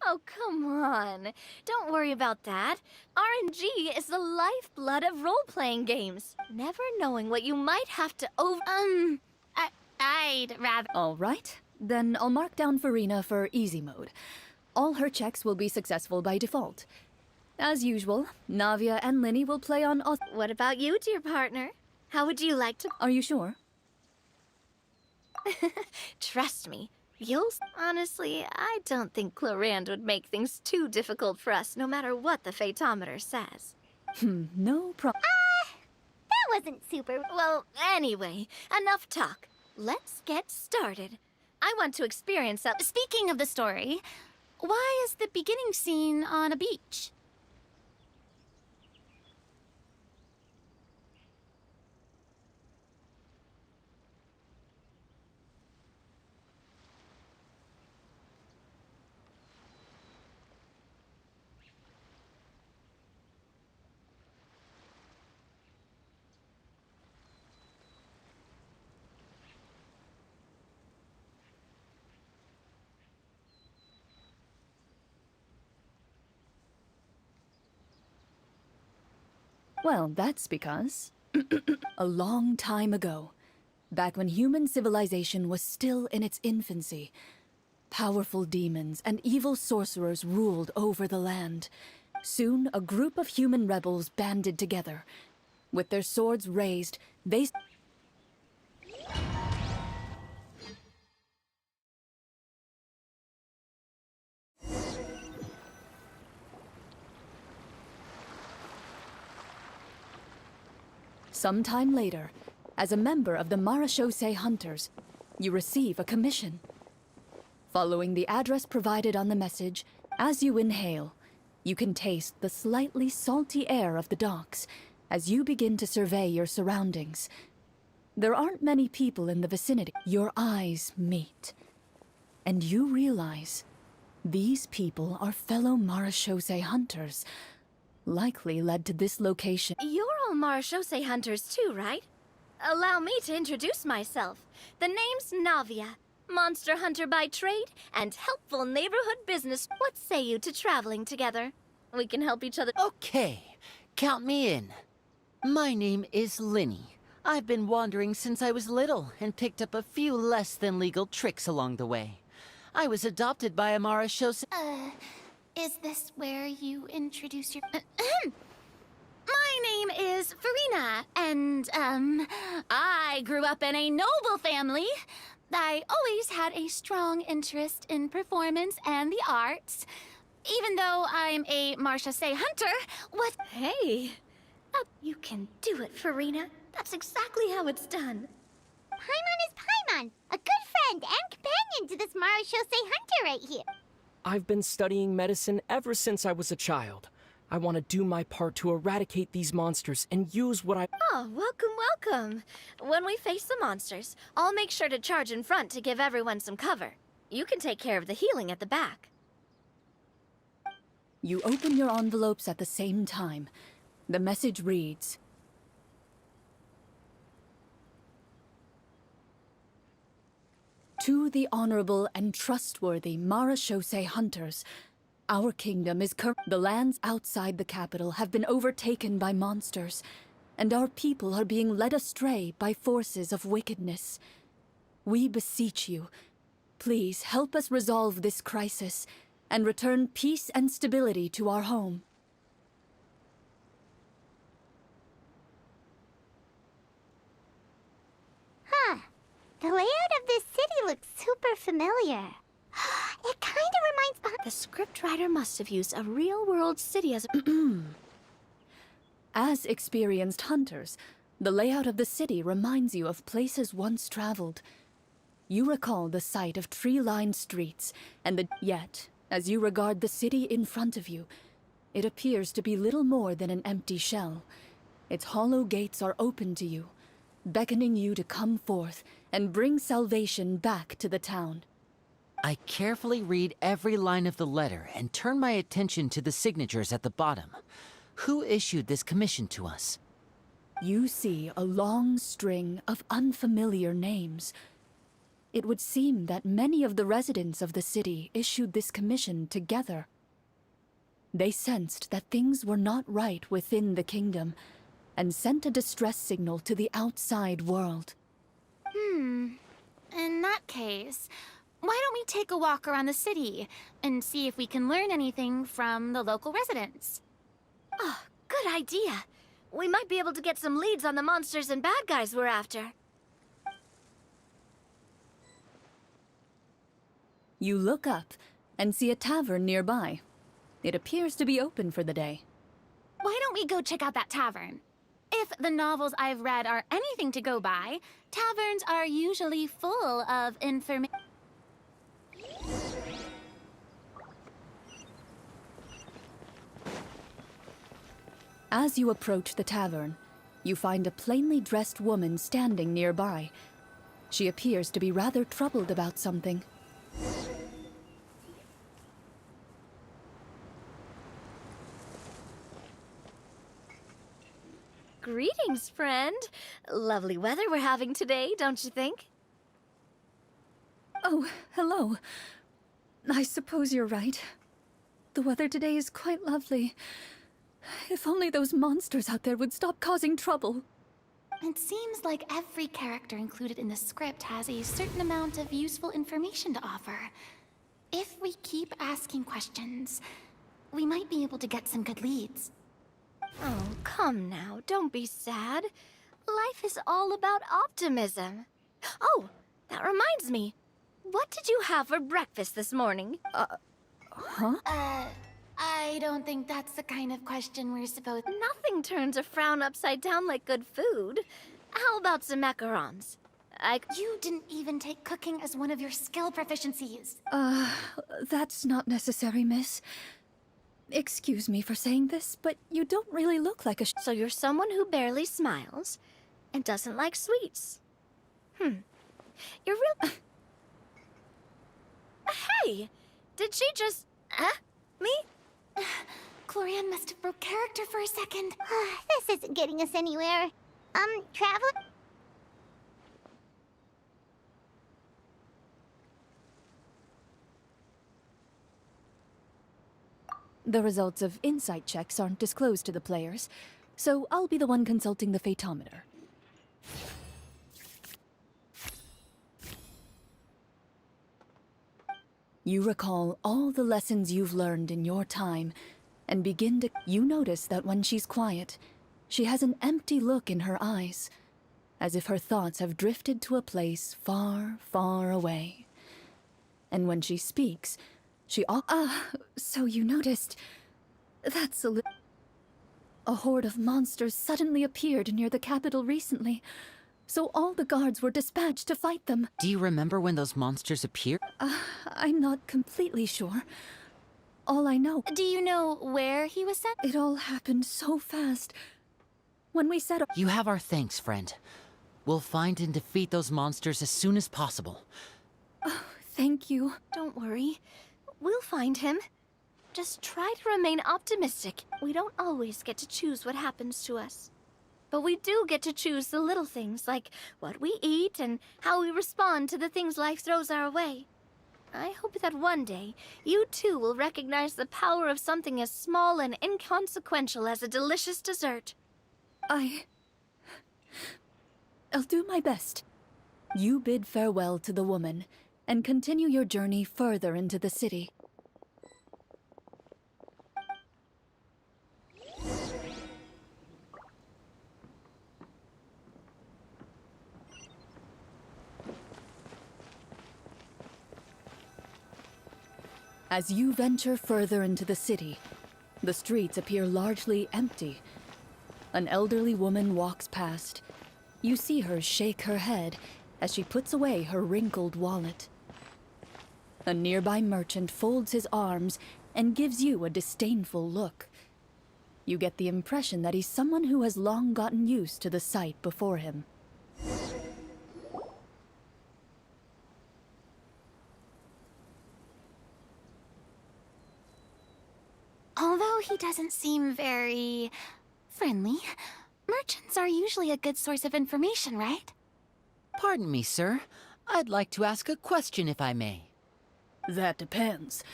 Speaker 10: Oh, come on. Don't worry about that. RNG is the lifeblood of role-playing games. Never knowing what you might have to
Speaker 2: I'd rather...
Speaker 5: All right, then I'll mark down Farina for easy mode. All her checks will be successful by default. As usual, Navia and Linny will play on
Speaker 10: What about you, dear partner? How would you like to...
Speaker 5: Are you sure?
Speaker 10: Trust me, Honestly, I don't think Clorand would make things too difficult for us, no matter what the Fatometer says.
Speaker 5: No problem.
Speaker 9: That wasn't super...
Speaker 10: Well, anyway, enough talk. Let's get started. I want to experience that.
Speaker 2: Speaking of the story, why is the beginning scene on a beach?
Speaker 5: Well, that's because a long time ago, back when human civilization was still in its infancy, powerful demons and evil sorcerers ruled over the land. Soon, a group of human rebels banded together. With their swords raised, they... Sometime later, as a member of the Marechaussee Hunters, you receive a commission. Following the address provided on the message, as you inhale, you can taste the slightly salty air of the docks as you begin to survey your surroundings. There aren't many people in the vicinity. Your eyes meet, and you realize these people are fellow Marechaussee Hunters, likely led to this location.
Speaker 10: You're all Marechaussee hunters too, right? Allow me to introduce myself. The name's Navia, monster hunter by trade and helpful neighborhood business. What say you to traveling together? We can help each other.
Speaker 6: Okay, count me in. My name is Linny. I've been wandering since I was little and picked up a few less than legal tricks along the way. I was adopted by a Marechaussee.
Speaker 2: Is this where you introduce your... My name is Farina, and, I grew up in a noble family. I always had a strong interest in performance and the arts. Even though I'm a Marechaussee hunter, what...
Speaker 10: Hey, you can do it, Farina. That's exactly how it's done.
Speaker 9: Paimon is Paimon, a good friend and companion to this Marechaussee hunter right here.
Speaker 11: I've been studying medicine ever since I was a child. I want to do my part to eradicate these monsters and use what I...
Speaker 10: Oh, welcome, welcome. When we face the monsters, I'll make sure to charge in front to give everyone some cover. You can take care of the healing at the back.
Speaker 5: You open your envelopes at the same time. The message reads, "To the honorable and trustworthy Marechaussee Hunters, our kingdom is the lands outside the capital have been overtaken by monsters, and our people are being led astray by forces of wickedness. We beseech you, please help us resolve this crisis and return peace and stability to our home."
Speaker 9: The layout of this city looks super familiar. It kind of reminds...
Speaker 10: The scriptwriter must have used a real-world city as a...
Speaker 5: As experienced hunters, the layout of the city reminds you of places once traveled. You recall the sight of tree-lined streets, and yet, as you regard the city in front of you, it appears to be little more than an empty shell. Its hollow gates are open to you, beckoning you to come forth and bring salvation back to the town.
Speaker 6: I carefully read every line of the letter and turn my attention to the signatures at the bottom. Who issued this commission to us?
Speaker 5: You see a long string of unfamiliar names. It would seem that many of the residents of the city issued this commission together. They sensed that things were not right within the kingdom, and sent a distress signal to the outside world.
Speaker 2: In that case, why don't we take a walk around the city and see if we can learn anything from the local residents?
Speaker 10: Oh, good idea. We might be able to get some leads on the monsters and bad guys we're after.
Speaker 5: You look up and see a tavern nearby. It appears to be open for the day.
Speaker 2: Why don't we go check out that tavern? If the novels I've read are anything to go by, taverns are usually full of information.
Speaker 5: As you approach the tavern, you find a plainly dressed woman standing nearby. She appears to be rather troubled about something.
Speaker 10: Greetings, friend. Lovely weather we're having today, don't you think?
Speaker 5: Oh, hello. I suppose you're right. The weather today is quite lovely. If only those monsters out there would stop causing trouble.
Speaker 2: It seems like every character included in the script has a certain amount of useful information to offer. If we keep asking questions, we might be able to get some good leads.
Speaker 10: Oh, come now, don't be sad. Life is all about optimism. Oh, that reminds me. What did you have for breakfast this morning?
Speaker 2: I don't think that's the kind of question we're supposed.
Speaker 10: Nothing turns a frown upside down like good food. How about some macarons?
Speaker 2: You didn't even take cooking as one of your skill proficiencies.
Speaker 5: That's not necessary, miss. Excuse me for saying this, but you don't really look like a
Speaker 10: So you're someone who barely smiles and doesn't like sweets. You're real... Hey! Did she just... me?
Speaker 2: Chlorian must have broke character for a second.
Speaker 9: This isn't getting us anywhere. Traveler?
Speaker 5: The results of insight checks aren't disclosed to the players, so I'll be the one consulting the phaetometer. You recall all the lessons you've learned in your time, and begin to... You notice that when she's quiet, she has an empty look in her eyes, as if her thoughts have drifted to a place far, far away. And when she speaks, she so you noticed. That's a horde of monsters suddenly appeared near the capital recently, so all the guards were dispatched to fight them.
Speaker 6: Do you remember when those monsters appeared?
Speaker 5: I'm not completely sure. All I know...
Speaker 2: Do you know where he was sent?
Speaker 5: It all happened so fast. When we set up...
Speaker 6: You have our thanks, friend. We'll find and defeat those monsters as soon as possible.
Speaker 5: Thank you.
Speaker 10: Don't worry. We'll find him. Just try to remain optimistic. We don't always get to choose what happens to us. But we do get to choose the little things, like what we eat and how we respond to the things life throws our way. I hope that one day, you too will recognize the power of something as small and inconsequential as a delicious dessert.
Speaker 5: I'll do my best. You bid farewell to the woman, and continue your journey further into the city. As you venture further into the city, the streets appear largely empty. An elderly woman walks past. You see her shake her head as she puts away her wrinkled wallet. A nearby merchant folds his arms and gives you a disdainful look. You get the impression that he's someone who has long gotten used to the sight before him.
Speaker 2: Although he doesn't seem very friendly, merchants are usually a good source of information, right?
Speaker 6: Pardon me, sir. I'd like to ask a question if I may.
Speaker 5: That depends.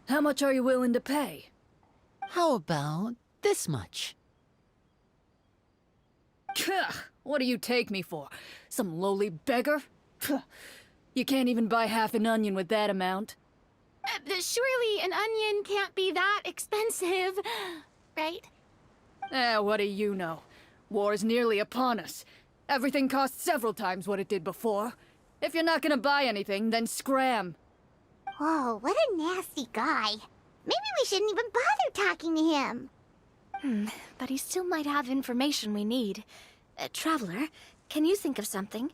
Speaker 5: How much are you willing to pay?
Speaker 6: How about this much?
Speaker 5: What do you take me for? Some lowly beggar? You can't even buy half an onion with that amount.
Speaker 2: Surely an onion can't be that expensive, right?
Speaker 5: What do you know? War's nearly upon us. Everything costs several times what it did before. If you're not gonna buy anything, then scram.
Speaker 9: Whoa, what a nasty guy. Maybe we shouldn't even bother talking to him.
Speaker 10: But he still might have information we need. Traveler, can you think of something?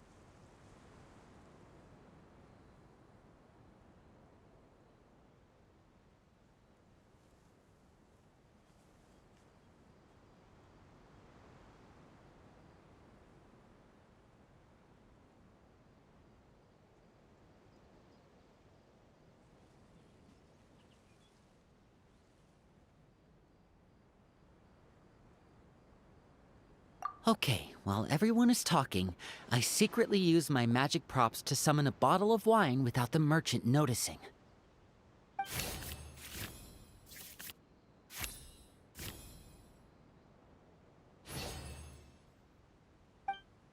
Speaker 6: Okay, while everyone is talking, I secretly use my magic props to summon a bottle of wine without the merchant noticing.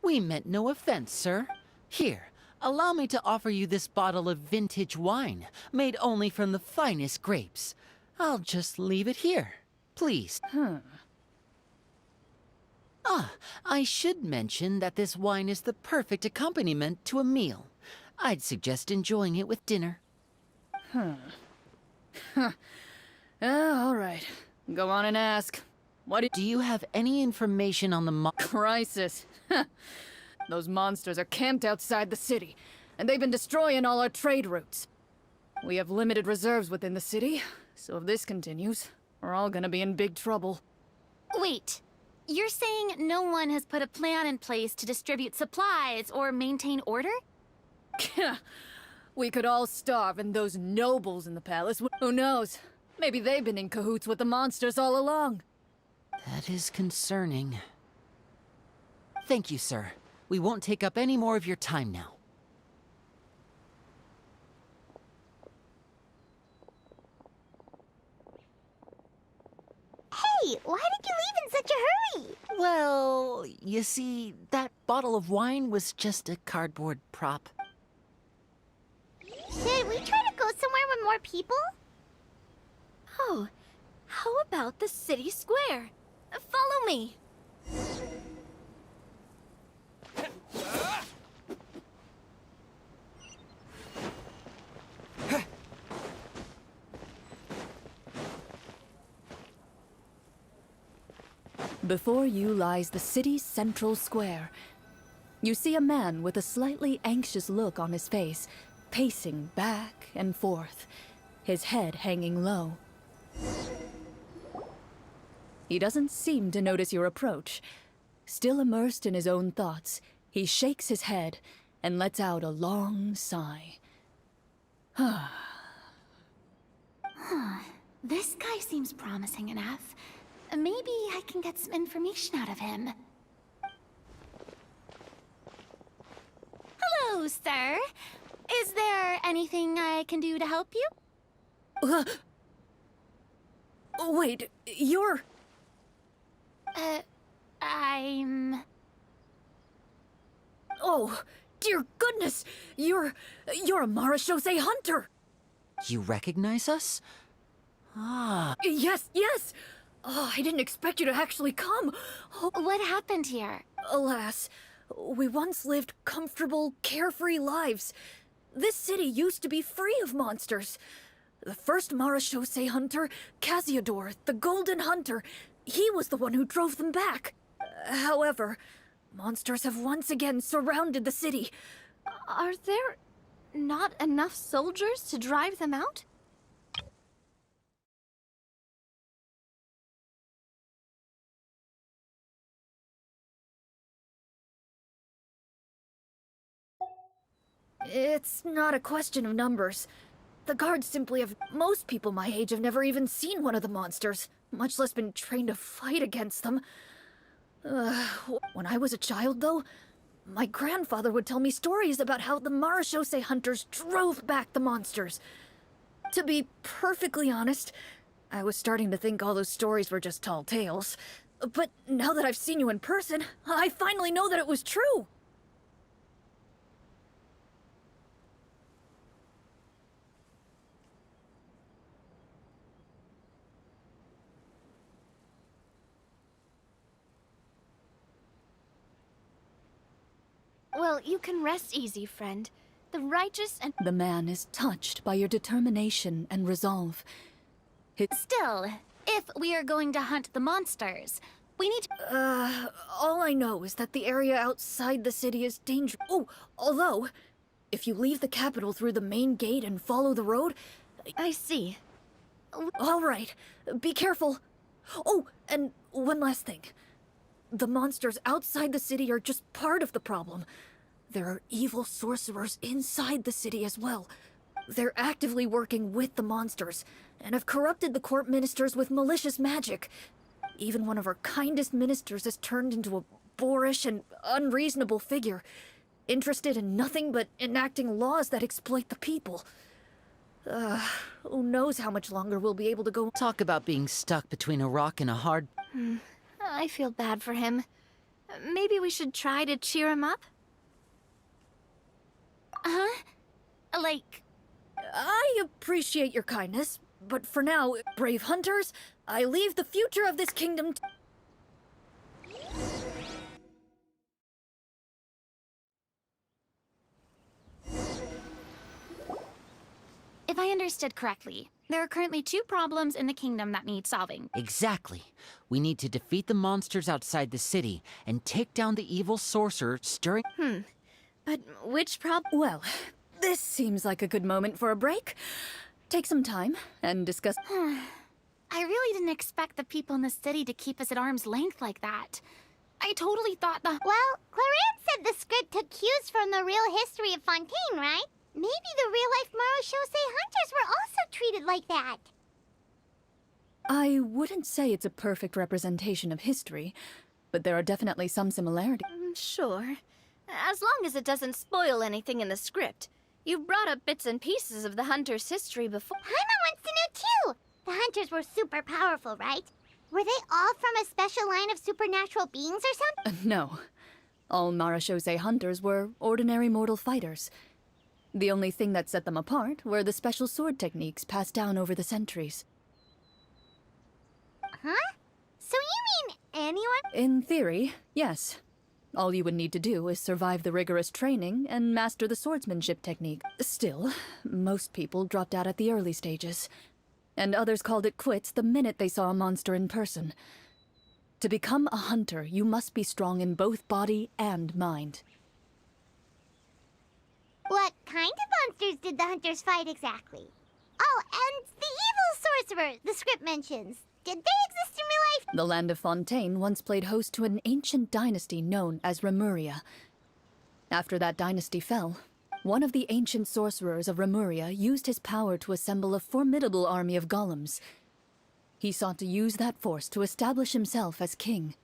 Speaker 6: We meant no offense, sir. Here, allow me to offer you this bottle of vintage wine, made only from the finest grapes. I'll just leave it here, please. Ah, I should mention that this wine is the perfect accompaniment to a meal. I'd suggest enjoying it with dinner.
Speaker 5: All right. Go on and ask.
Speaker 6: Do you have any information on the
Speaker 5: Crisis. Those monsters are camped outside the city, and they've been destroying all our trade routes. We have limited reserves within the city, so if this continues, we're all gonna be in big trouble.
Speaker 2: Wait, you're saying no one has put a plan in place to distribute supplies or maintain order?
Speaker 5: We could all starve, and those nobles in the palace, who knows? Maybe they've been in cahoots with the monsters all along.
Speaker 6: That is concerning. Thank you, sir. We won't take up any more of your time now.
Speaker 9: Hey, why did you leave in such a hurry?
Speaker 6: Well, you see, that bottle of wine was just a cardboard prop.
Speaker 9: Should we try to go somewhere with more people?
Speaker 10: Oh, how about the city square? Follow me.
Speaker 5: Before you lies the city's central square. You see a man with a slightly anxious look on his face, pacing back and forth, his head hanging low. He doesn't seem to notice your approach. Still immersed in his own thoughts, he shakes his head and lets out a long sigh.
Speaker 2: This guy seems promising enough. Maybe I can get some information out of him. Hello, sir. Is there anything I can do to help you?
Speaker 5: Wait, you're...
Speaker 2: I'm...
Speaker 5: Oh, dear goodness! You're a Marashose hunter!
Speaker 6: You recognize us? Ah.
Speaker 5: Yes! Oh, I didn't expect you to actually come. Oh,
Speaker 2: What happened here?
Speaker 5: alas, we once lived comfortable, carefree lives. This city used to be free of monsters. The first Marashose hunter, Casiodor, the Golden Hunter, he was the one who drove them back. However, monsters have once again surrounded the city.
Speaker 10: Are there not enough soldiers to drive them out?
Speaker 5: It's not a question of numbers. The guards simply have... Most people my age have never even seen one of the monsters, much less been trained to fight against them. When I was a child, though, my grandfather would tell me stories about how the Marashose hunters drove back the monsters. To be perfectly honest, I was starting to think all those stories were just tall tales. But now that I've seen you in person, I finally know that it was true!
Speaker 10: Well, you can rest easy, friend. The righteous and...
Speaker 5: The man is touched by your determination and resolve.
Speaker 2: Still, if we are going to hunt the monsters, we need to...
Speaker 5: All I know is that the area outside the city is dangerous. Oh, although, if you leave the capital through the main gate and follow the road...
Speaker 10: I see.
Speaker 5: All right, be careful. Oh, and one last thing. The monsters outside the city are just part of the problem. There are evil sorcerers inside the city as well. They're actively working with the monsters, and have corrupted the court ministers with malicious magic. Even one of our kindest ministers has turned into a boorish and unreasonable figure, interested in nothing but enacting laws that exploit the people. Who knows how much longer we'll be able to go.
Speaker 6: Talk about being stuck between a rock and a hard...
Speaker 10: I feel bad for him. Maybe we should try to cheer him up?
Speaker 2: Huh? Like,
Speaker 5: I appreciate your kindness, but for now, brave hunters, I leave the future of this kingdom to...
Speaker 2: if I understood correctly, there are currently 2 problems in the kingdom that need solving.
Speaker 6: Exactly. We need to defeat the monsters outside the city and take down the evil sorcerer stirring...
Speaker 10: But which problem?
Speaker 5: Well, this seems like a good moment for a break. Take some time and discuss...
Speaker 2: I really didn't expect the people in the city to keep us at arm's length like that. I totally thought the...
Speaker 9: Well, Clarence said the script took cues from the real history of Fontaine, right? Maybe the real-life Marachose hunters were also treated like that.
Speaker 5: I wouldn't say it's a perfect representation of history, but there are definitely some similarities.
Speaker 10: Sure. As long as it doesn't spoil anything in the script. You brought up bits and pieces of the hunter's history before.
Speaker 9: Paimon wants to know too! The hunters were super powerful, right? Were they all from a special line of supernatural beings or something?
Speaker 5: No. All Marachose hunters were ordinary mortal fighters. The only thing that set them apart were the special sword techniques passed down over the centuries.
Speaker 9: Huh? So you mean anyone?
Speaker 5: In theory, yes. All you would need to do is survive the rigorous training and master the swordsmanship technique. Still, most people dropped out at the early stages, and others called it quits the minute they saw a monster in person. To become a hunter, you must be strong in both body and mind.
Speaker 9: What kind of monsters did the hunters fight exactly? Oh, and the evil sorcerer the script mentions. Did they exist in real life?
Speaker 5: The land of Fontaine once played host to an ancient dynasty known as Remuria. After that dynasty fell, one of the ancient sorcerers of Remuria used his power to assemble a formidable army of golems. He sought to use that force to establish himself as king.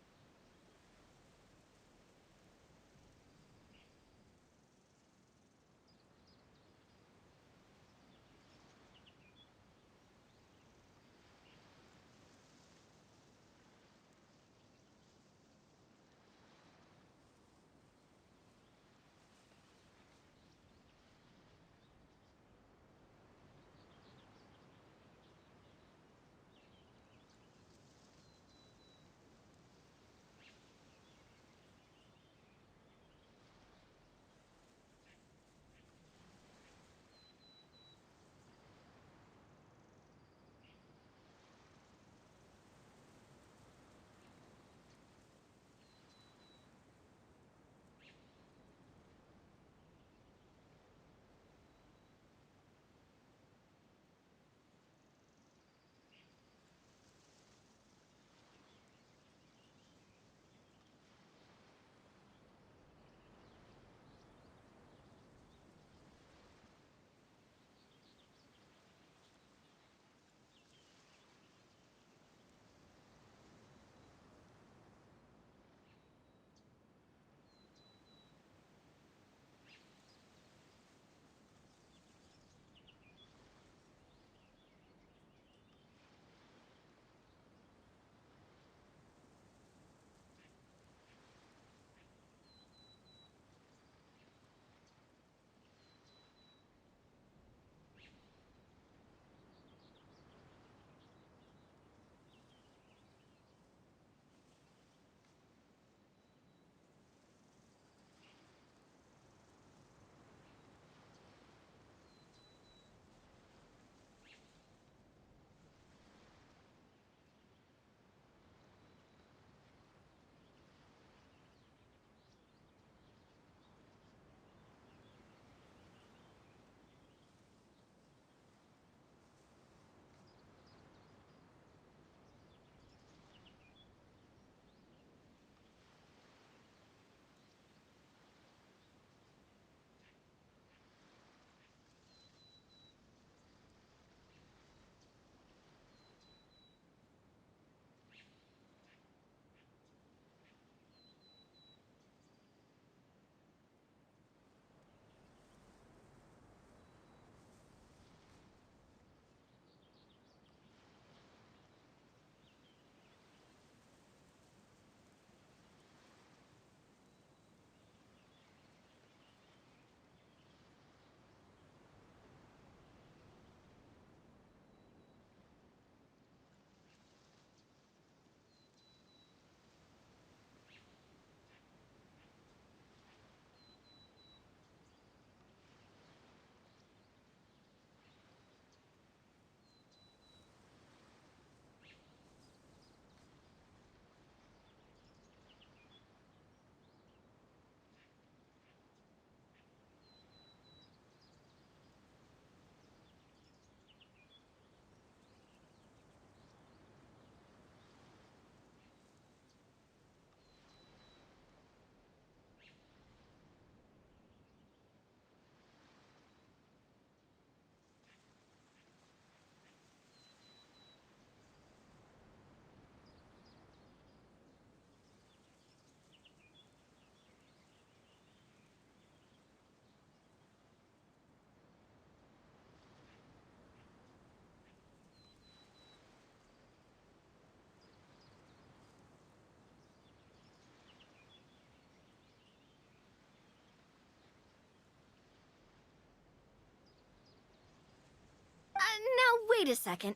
Speaker 10: Wait a second.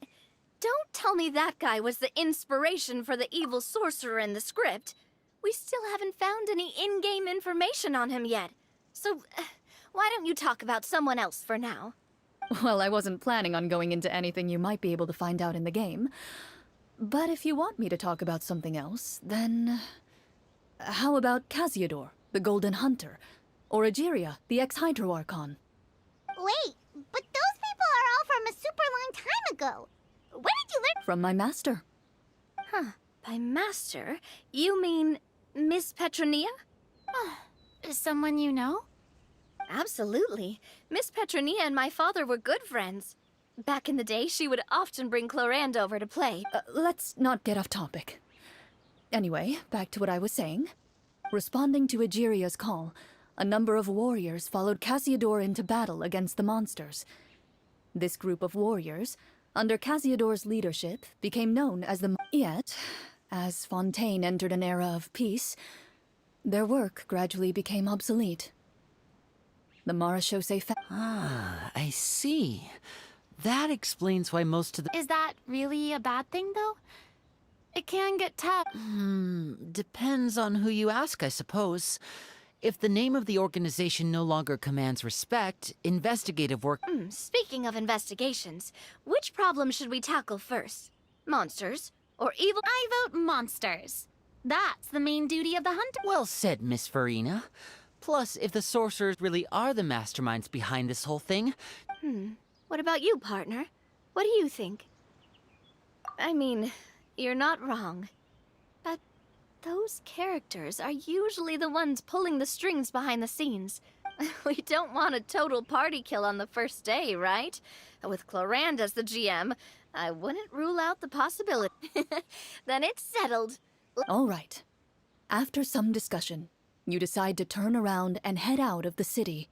Speaker 10: Don't tell me that guy was the inspiration for the evil sorcerer in the script. We still haven't found any in-game information on him yet. So, why don't you talk about someone else for now?
Speaker 5: Well, I wasn't planning on going into anything you might be able to find out in the game. But if you want me to talk about something else, then... how about Casiodor, the Golden Hunter? Or Egeria, the ex-Hydro Archon?
Speaker 9: Wait, but those people are all from a super long time ago. Where did you learn?
Speaker 5: From my master.
Speaker 10: Huh. By master, you mean Miss Petronia?
Speaker 2: Someone you know?
Speaker 10: Absolutely. Miss Petronia and my father were good friends. Back in the day, she would often bring Clorand over to play.
Speaker 5: Let's not get off topic. Anyway, back to what I was saying. Responding to Egeria's call, a number of warriors followed Casiodor into battle against the monsters. This group of warriors, under Casiodor's leadership, became known as the... Yet, as Fontaine entered an era of peace, their work gradually became obsolete. The Marechaussee
Speaker 6: I see. That explains why most of the...
Speaker 2: Is that really a bad thing, though? It can get tough.
Speaker 6: Depends on who you ask, I suppose. If the name of the organization no longer commands respect, investigative work...
Speaker 10: Speaking of investigations, which problem should we tackle first? Monsters or evil?
Speaker 2: I vote monsters. That's the main duty of the hunter.
Speaker 6: Well said, Miss Farina. Plus, if the sorcerers really are the masterminds behind this whole thing...
Speaker 10: What about you, partner? What do you think? I mean, you're not wrong. But those characters are usually the ones pulling the strings behind the scenes. We don't want a total party kill on the first day, right? With Clorand as the GM, I wouldn't rule out the possibility. Then it's settled.
Speaker 5: All right. After some discussion, you decide to turn around and head out of the city.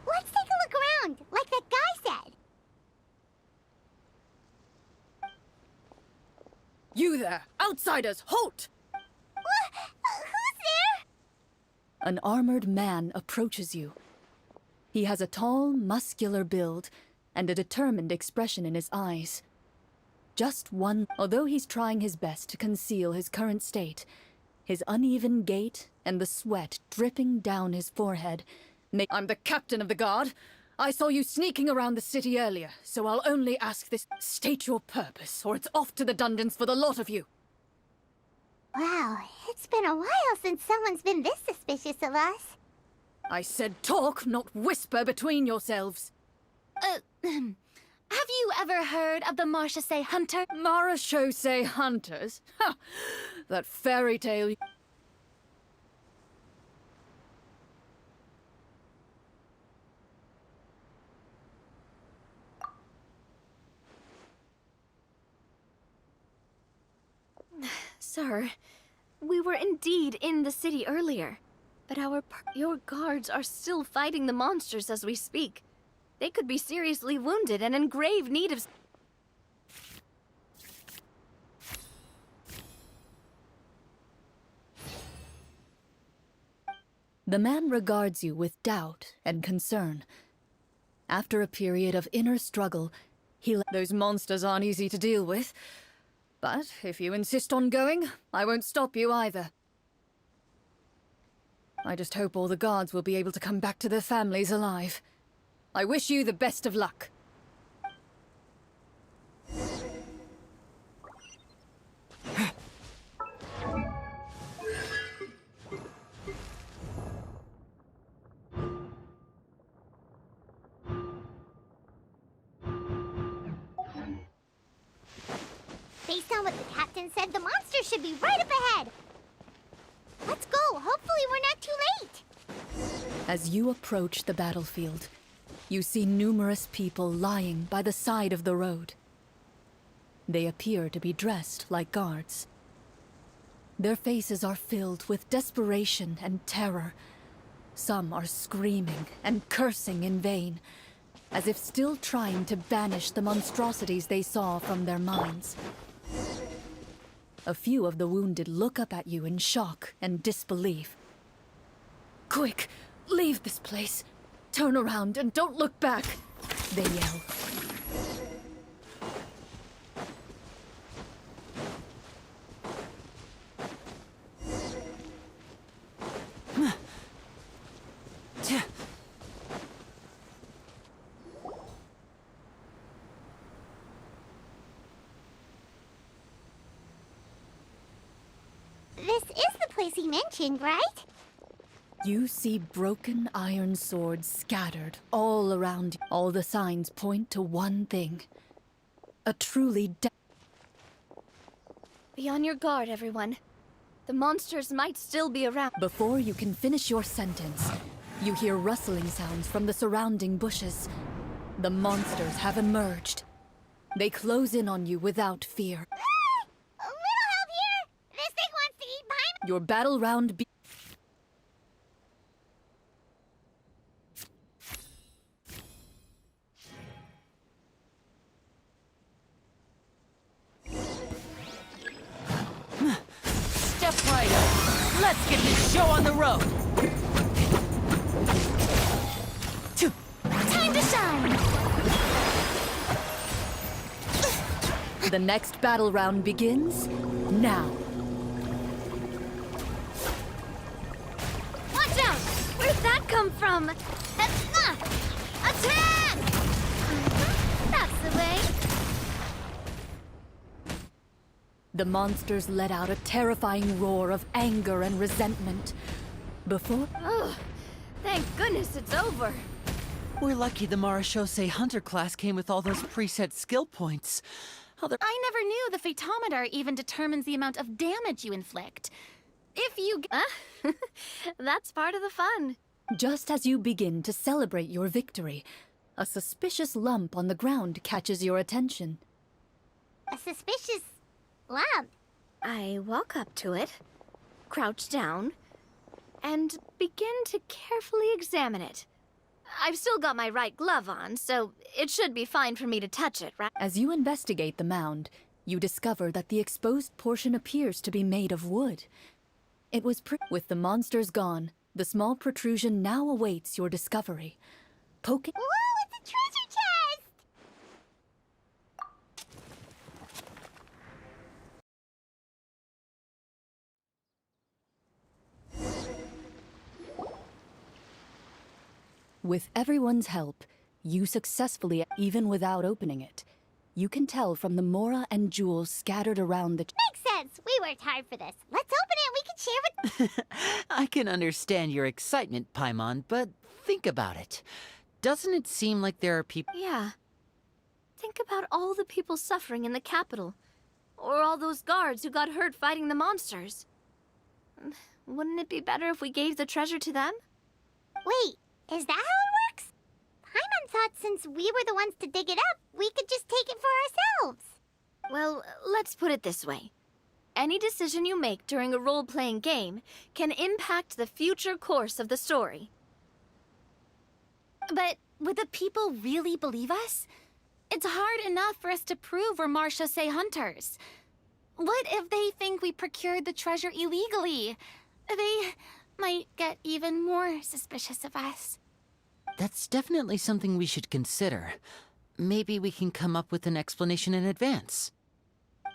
Speaker 9: Let's take a look around, like that guy said.
Speaker 5: You there! Outsiders, halt!
Speaker 9: Who's there?
Speaker 5: An armored man approaches you. He has a tall, muscular build and a determined expression in his eyes. Just one... Although he's trying his best to conceal his current state, his uneven gait and the sweat dripping down his forehead make... I'm the captain of the guard. I saw you sneaking around the city earlier, so I'll only ask this. State your purpose, or it's off to the dungeons for the lot of you.
Speaker 9: Wow, it's been a while since someone's been this suspicious of us.
Speaker 5: I said talk, not whisper between yourselves.
Speaker 2: Have you ever heard of the Marechaussee Hunter?
Speaker 5: Marechaussee hunters? Ha! That fairy tale...
Speaker 10: Sir, we were indeed in the city earlier, but your guards are still fighting the monsters as we speak. They could be seriously wounded and in grave need of...
Speaker 5: The man regards you with doubt and concern. After a period of inner struggle, those monsters aren't easy to deal with. But if you insist on going, I won't stop you either. I just hope all the guards will be able to come back to their families alive. I wish you the best of luck.
Speaker 9: Based on what the captain said, the monster should be right up ahead. Let's go. Hopefully we're not too late.
Speaker 5: As you approach the battlefield, you see numerous people lying by the side of the road. They appear to be dressed like guards. Their faces are filled with desperation and terror. Some are screaming and cursing in vain, as if still trying to banish the monstrosities they saw from their minds. A few of the wounded look up at you in shock and disbelief. "Quick, leave this place. Turn around and don't look back," they yell.
Speaker 9: This is the place he mentioned, right?
Speaker 5: You see broken iron swords scattered all around you. All the signs point to one thing. A truly
Speaker 10: Be on your guard, everyone. The monsters might still be around.
Speaker 5: Before you can finish your sentence, you hear rustling sounds from the surrounding bushes. The monsters have emerged. They close in on you without fear.
Speaker 9: A little help here! This thing wants to eat Paimon!
Speaker 5: Your battle round
Speaker 6: Step right up. Let's get this show on the road.
Speaker 9: Time to shine!
Speaker 5: The next battle round begins now.
Speaker 10: Watch out! Where'd that come from? Attack!
Speaker 9: That's the way.
Speaker 5: The monsters let out a terrifying roar of anger and resentment. Before
Speaker 10: Oh, thank goodness it's over.
Speaker 6: We're lucky the Marashose Hunter class came with all those preset skill points.
Speaker 2: I never knew the photometer even determines the amount of damage you inflict. If you...
Speaker 10: That's part of the fun.
Speaker 5: just as you begin to celebrate your victory, a suspicious lump on the ground catches your attention.
Speaker 9: A suspicious lump.
Speaker 10: I walk up to it, crouch down, and begin to carefully examine it. I've still got my right glove on, so it should be fine for me to touch it, right?
Speaker 5: As you investigate the mound, you discover that the exposed portion appears to be made of wood. It was with the monsters gone, the small protrusion now awaits your discovery. Poke it.
Speaker 9: Whoa, it's a treasure chest!
Speaker 5: With everyone's help, you successfully, even without opening it. You can tell from the mora and jewels scattered around the...
Speaker 9: Makes sense. We worked hard for this. Let's open it and we can share with...
Speaker 6: I can understand your excitement, Paimon, but think about it. Doesn't it seem like there are people...
Speaker 10: Yeah. Think about all the people suffering in the capital. Or all those guards who got hurt fighting the monsters. Wouldn't it be better if we gave the treasure to them?
Speaker 9: Wait, is that how it works? Paimon thought since we were the ones to dig it up, we could just take it for ourselves.
Speaker 10: Well, let's put it this way. Any decision you make during a role-playing game can impact the future course of the story.
Speaker 2: But would the people really believe us? It's hard enough for us to prove we're Marshose hunters. What if they think we procured the treasure illegally? They might get even more suspicious of us.
Speaker 6: That's definitely something we should consider. Maybe we can come up with an explanation in advance.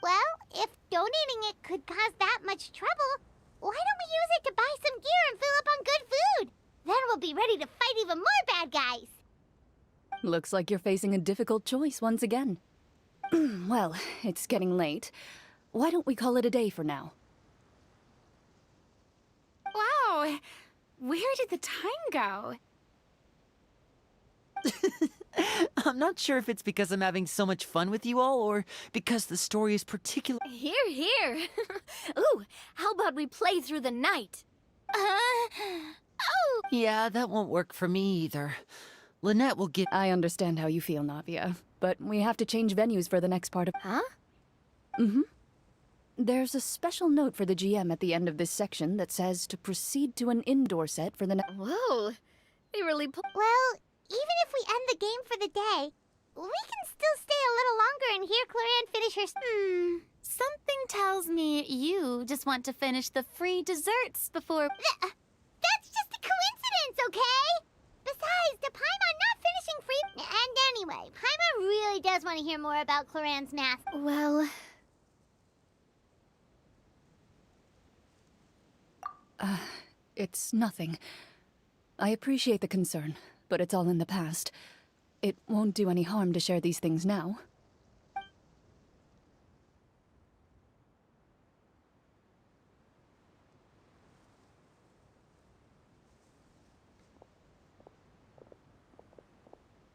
Speaker 9: Well, if donating it could cause that much trouble, why don't we use it to buy some gear and fill up on good food? Then we'll be ready to fight even more bad guys.
Speaker 5: Looks like you're facing a difficult choice once again. Well, it's getting late. Why don't we call it a day for now?
Speaker 2: Wow, where did the time go?
Speaker 6: I'm not sure if it's because I'm having so much fun with you all, or because the story is particular.
Speaker 10: Here, here. Ooh, how about we play through the night?
Speaker 2: Oh!
Speaker 6: Yeah, that won't work for me either. Lynette will get...
Speaker 5: I understand how you feel, Navia, but we have to change venues for the next part of...
Speaker 10: Huh?
Speaker 5: Mm-hmm. There's a special note for the GM at the end of this section that says to proceed to an indoor set for the next...
Speaker 10: Whoa, they really
Speaker 9: Well, even if we end the game for the day, we can still stay a little longer and hear Clarion finish her...
Speaker 2: Something tells me you just want to finish the free desserts before...
Speaker 9: That's just a coincidence, okay? Besides, the Paimon not finishing free... And anyway, Paimon really does want to hear more about Clarion's math.
Speaker 2: Well...
Speaker 5: It's nothing. I appreciate the concern, but it's all in the past. It won't do any harm to share these things now.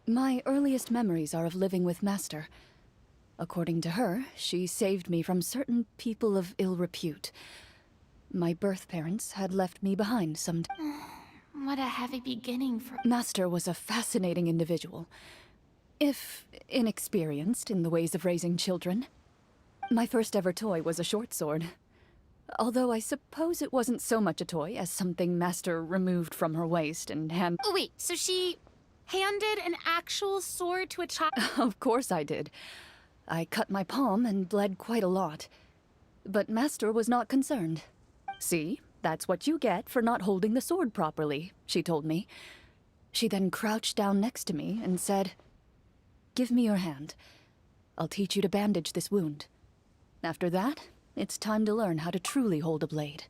Speaker 5: My earliest memories are of living with Master. According to her, she saved me from certain people of ill repute. My birth parents had left me behind some...
Speaker 2: What a heavy beginning for...
Speaker 5: Master was a fascinating individual, if inexperienced in the ways of raising children. My first ever toy was a short sword. Although I suppose it wasn't so much a toy as something Master removed from her waist and
Speaker 2: Oh wait, so she handed an actual sword to a child?
Speaker 5: Of course I did. I cut my palm and bled quite a lot. But Master was not concerned. See, that's what you get for not holding the sword properly, she told me. She then crouched down next to me and said, "Give me your hand. I'll teach you to bandage this wound. After that, it's time to learn how to truly hold a blade."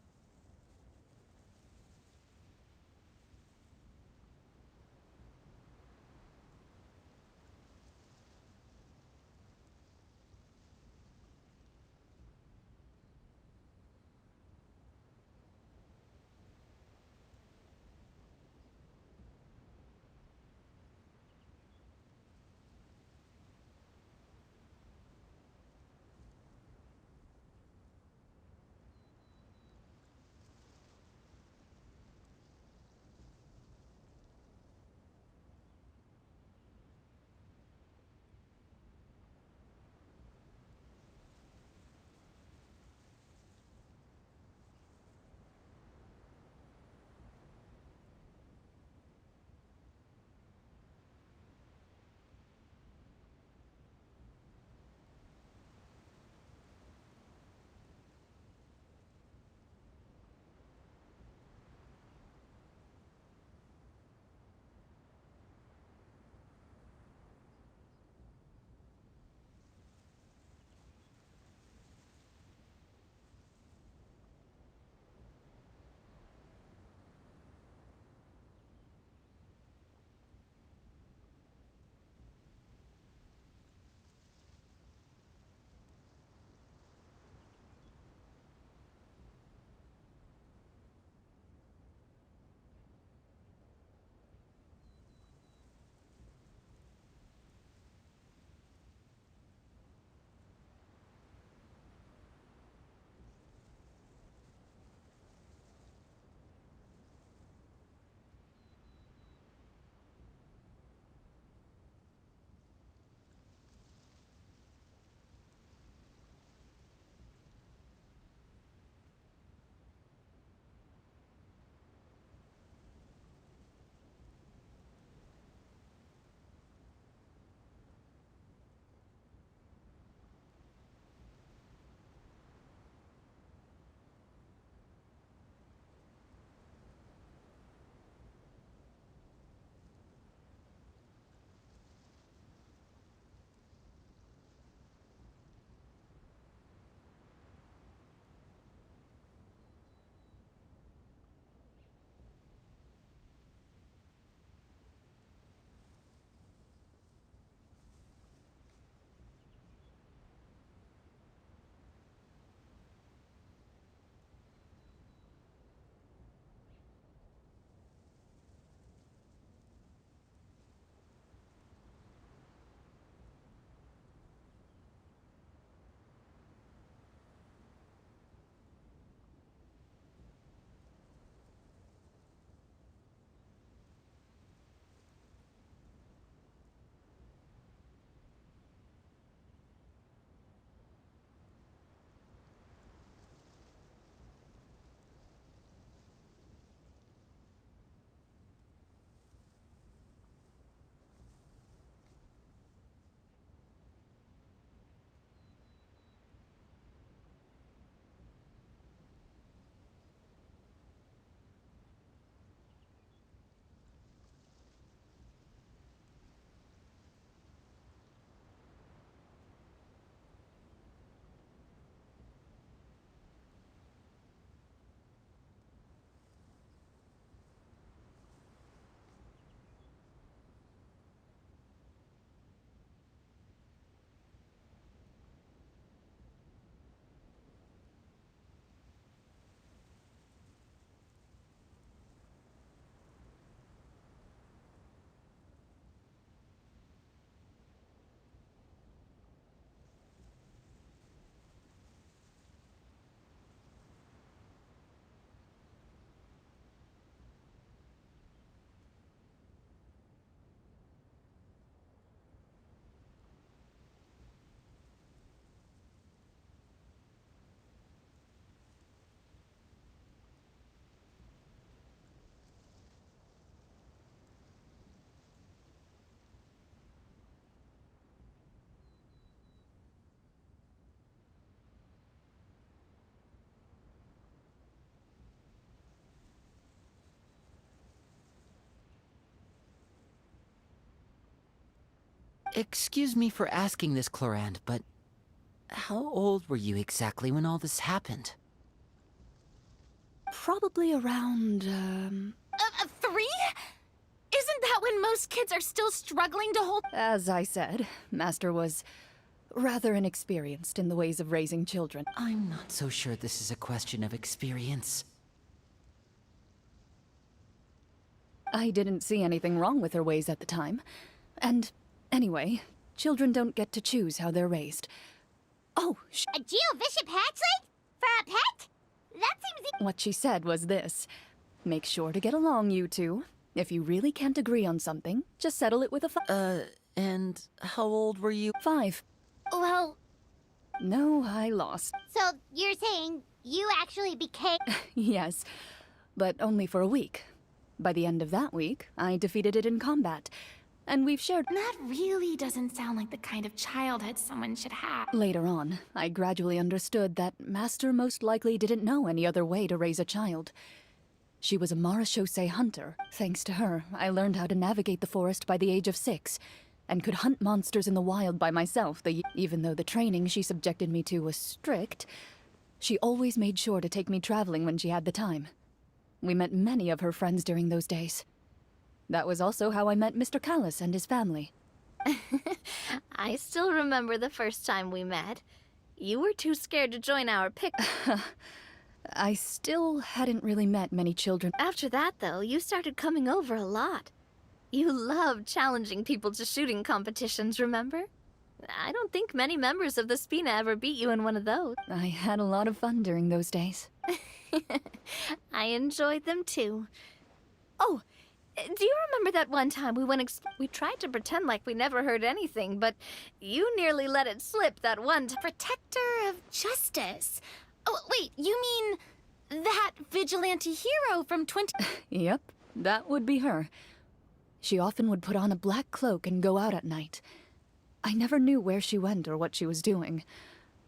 Speaker 6: Excuse me for asking this, Clorand, but how old were you exactly when all this happened?
Speaker 5: Probably around,
Speaker 2: 3? Isn't that when most kids are still struggling to hold?
Speaker 5: As I said, Master was rather inexperienced in the ways of raising children.
Speaker 6: I'm not so sure this is a question of experience.
Speaker 5: I didn't see anything wrong with her ways at the time. And anyway, children don't get to choose how they're raised. Oh,
Speaker 9: A Geovishap hatchling? For a pet? That seems...
Speaker 5: what she said was this. Make sure to get along, you two. If you really can't agree on something, just settle it with a
Speaker 6: And how old were you?
Speaker 5: 5.
Speaker 2: Well,
Speaker 5: No, I lost.
Speaker 9: So, you're saying you actually became...
Speaker 5: Yes, but only for a week. By the end of that week, I defeated it in combat. And we've shared...
Speaker 2: that really doesn't sound like the kind of childhood someone should have.
Speaker 5: Later on, I gradually understood that Master most likely didn't know any other way to raise a child. She was a marechaussee hunter. Thanks to her, I learned how to navigate the forest by the age of 6, and could hunt monsters in the wild by myself. Even though the training she subjected me to was strict, she always made sure to take me traveling when she had the time. We met many of her friends during those days. That was also how I met Mr. Callis and his family.
Speaker 10: I still remember the first time we met. You were too scared to join our pick.
Speaker 5: I still hadn't really met many children.
Speaker 10: After that, though, you started coming over a lot. You loved challenging people to shooting competitions, remember? I don't think many members of the Spina ever beat you in one of those.
Speaker 5: I had a lot of fun during those days.
Speaker 10: I enjoyed them too. Oh, do you remember that one time we went we tried to pretend like we never heard anything, but you nearly let it slip that one time.
Speaker 2: Protector of justice. Oh, wait, you mean that vigilante hero from 20...
Speaker 5: Yep, that would be her. She often would put on a black cloak and go out at night. I never knew where she went or what she was doing.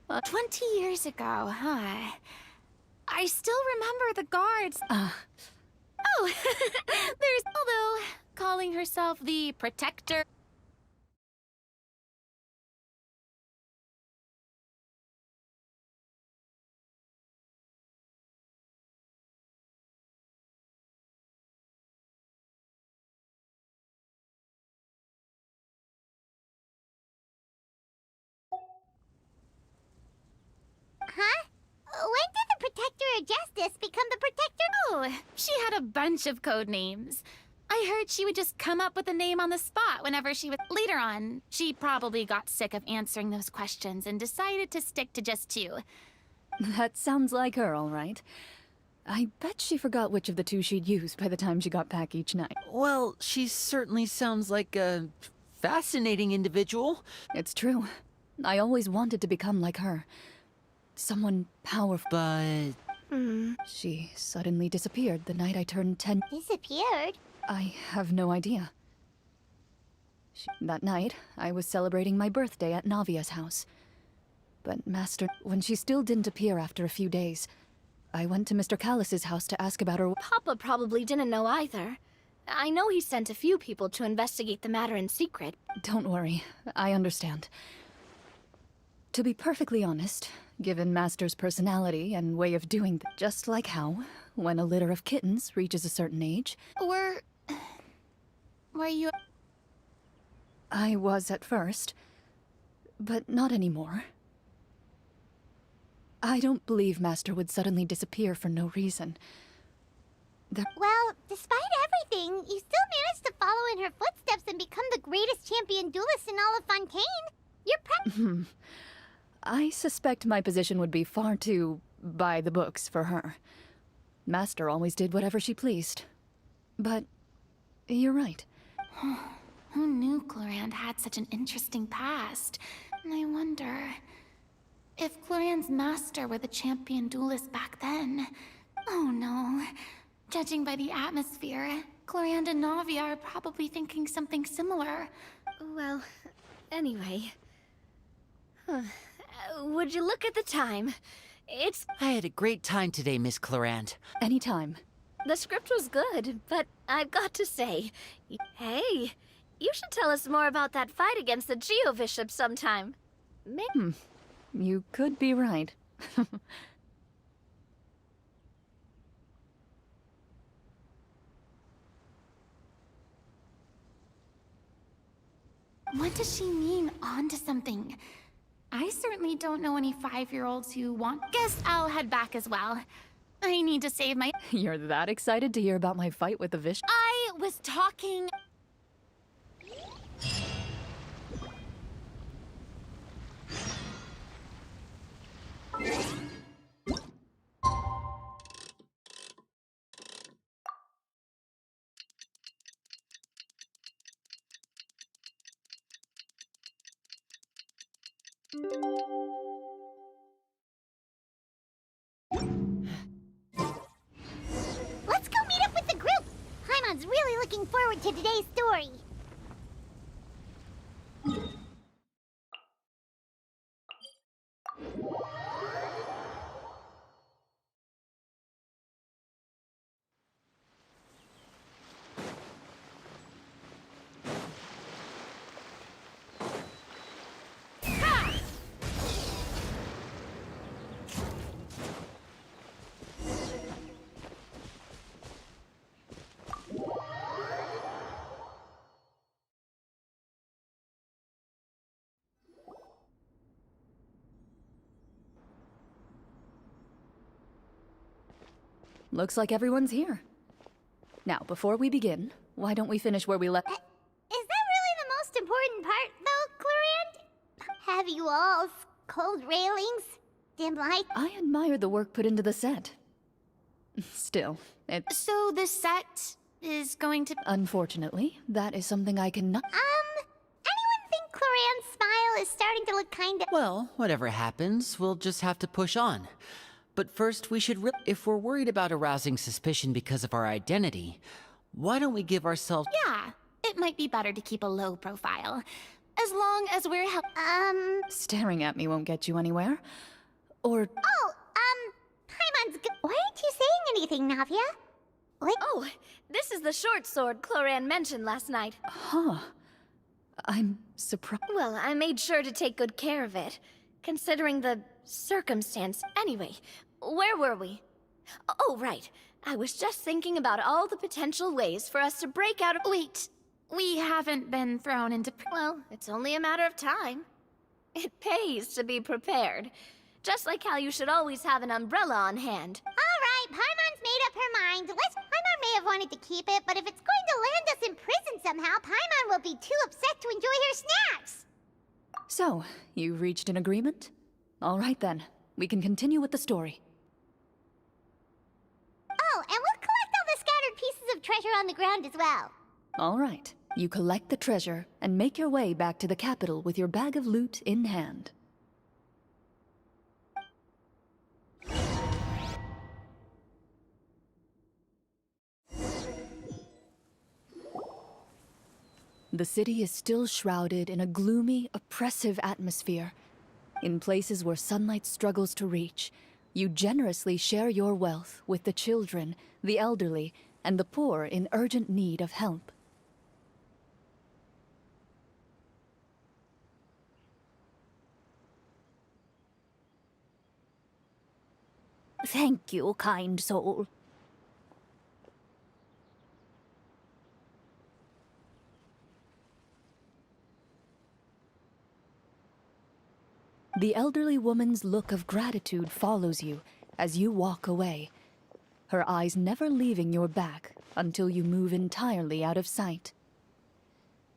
Speaker 2: 20 years ago, huh? I still remember the guards. Oh, there's... although, calling herself the Protector...
Speaker 9: Huh? When did the Protector of Justice become the Protector?
Speaker 2: Oh, she had a bunch of code names. I heard she would just come up with a name on the spot whenever she was... Later on, she probably got sick of answering those questions and decided to stick to just 2.
Speaker 5: That sounds like her, all right. I bet she forgot which of the 2 she'd use by the time she got back each night.
Speaker 6: Well, she certainly sounds like a fascinating individual.
Speaker 5: It's true. I always wanted to become like her. Someone powerful.
Speaker 6: But...
Speaker 5: She suddenly disappeared the night I turned 10.
Speaker 9: Disappeared?
Speaker 5: I have no idea. That night, I was celebrating my birthday at Navia's house. But Master, when she still didn't appear after a few days, I went to Mr. Callis's house to ask about her.
Speaker 10: Papa probably didn't know either. I know he sent a few people to investigate the matter in secret.
Speaker 5: Don't worry, I understand. To be perfectly honest, given Master's personality and way of doing things, just like how, when a litter of kittens reaches a certain age...
Speaker 2: Were you...
Speaker 5: I was at first, but not anymore. I don't believe Master would suddenly disappear for no reason.
Speaker 9: Well, despite everything, you still managed to follow in her footsteps and become the greatest champion duelist in all of Fontaine. You're
Speaker 5: I suspect my position would be far too by the books for her. Master always did whatever she pleased. But you're right.
Speaker 2: Who knew Clorand had such an interesting past? And I wonder... if Clorand's master were the champion duelist back then... Oh no. Judging by the atmosphere, Clorand and Navia are probably thinking something similar.
Speaker 10: Well, anyway... Would you look at the time? It's...
Speaker 6: I had a great time today, Miss Clorand.
Speaker 5: Anytime.
Speaker 10: The script was good, but I've got to say... Hey, You should tell us more about that fight against the Geo-Bishop sometime.
Speaker 5: You could be right.
Speaker 2: What does she mean, on to something? I certainly don't know any 5-year-olds who want... Guess I'll head back as well. I need to save my...
Speaker 5: You're that excited to hear about my fight with the Vish?
Speaker 2: I was talking...
Speaker 9: Let's go meet up with the group! Paimon's really looking forward to today's story.
Speaker 5: Looks like everyone's here. Now, before we begin, why don't we finish where we left?
Speaker 9: Is that really the most important part, though, Clorand? Have you all's cold railings, dim light?
Speaker 5: I admire the work put into the set. Still,
Speaker 2: So the set is going to...
Speaker 5: unfortunately, that is something I cannot...
Speaker 9: Anyone think Clorand's smile is starting to look kinda...
Speaker 6: Well, whatever happens, we'll just have to push on. But first, we should if we're worried about arousing suspicion because of our identity, why don't we give ourselves...
Speaker 2: Yeah, it might be better to keep a low profile. As long as we're
Speaker 5: Staring at me won't get you anywhere. Or...
Speaker 9: Paimon's why aren't you saying anything, Navia? What?
Speaker 10: Oh, this is the short sword Clorand mentioned last night.
Speaker 5: Huh. I'm surprised.
Speaker 10: Well, I made sure to take good care of it, considering the circumstance. Anyway, where were we? Oh, right. I was just thinking about all the potential ways for us to break out of...
Speaker 2: Wait, we haven't been thrown into...
Speaker 10: Well, it's only a matter of time. It pays to be prepared. Just like how you should always have an umbrella on hand.
Speaker 9: Alright, Paimon's made up her mind. Paimon may have wanted to keep it, but if it's going to land us in prison somehow, Paimon will be too upset to enjoy her snacks.
Speaker 5: So, you reached an agreement? All right then, we can continue with the story.
Speaker 9: Oh, and we'll collect all the scattered pieces of treasure on the ground as well.
Speaker 5: All right, you collect the treasure and make your way back to the capital with your bag of loot in hand. The city is still shrouded in a gloomy, oppressive atmosphere. In places where sunlight struggles to reach, you generously share your wealth with the children, the elderly, and the poor in urgent need of help.
Speaker 7: Thank you, kind soul.
Speaker 5: The elderly woman's look of gratitude follows you as you walk away, her eyes never leaving your back until you move entirely out of sight.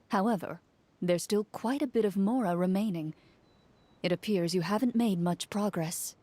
Speaker 5: However, there's still quite a bit of Mora remaining. It appears you haven't made much progress.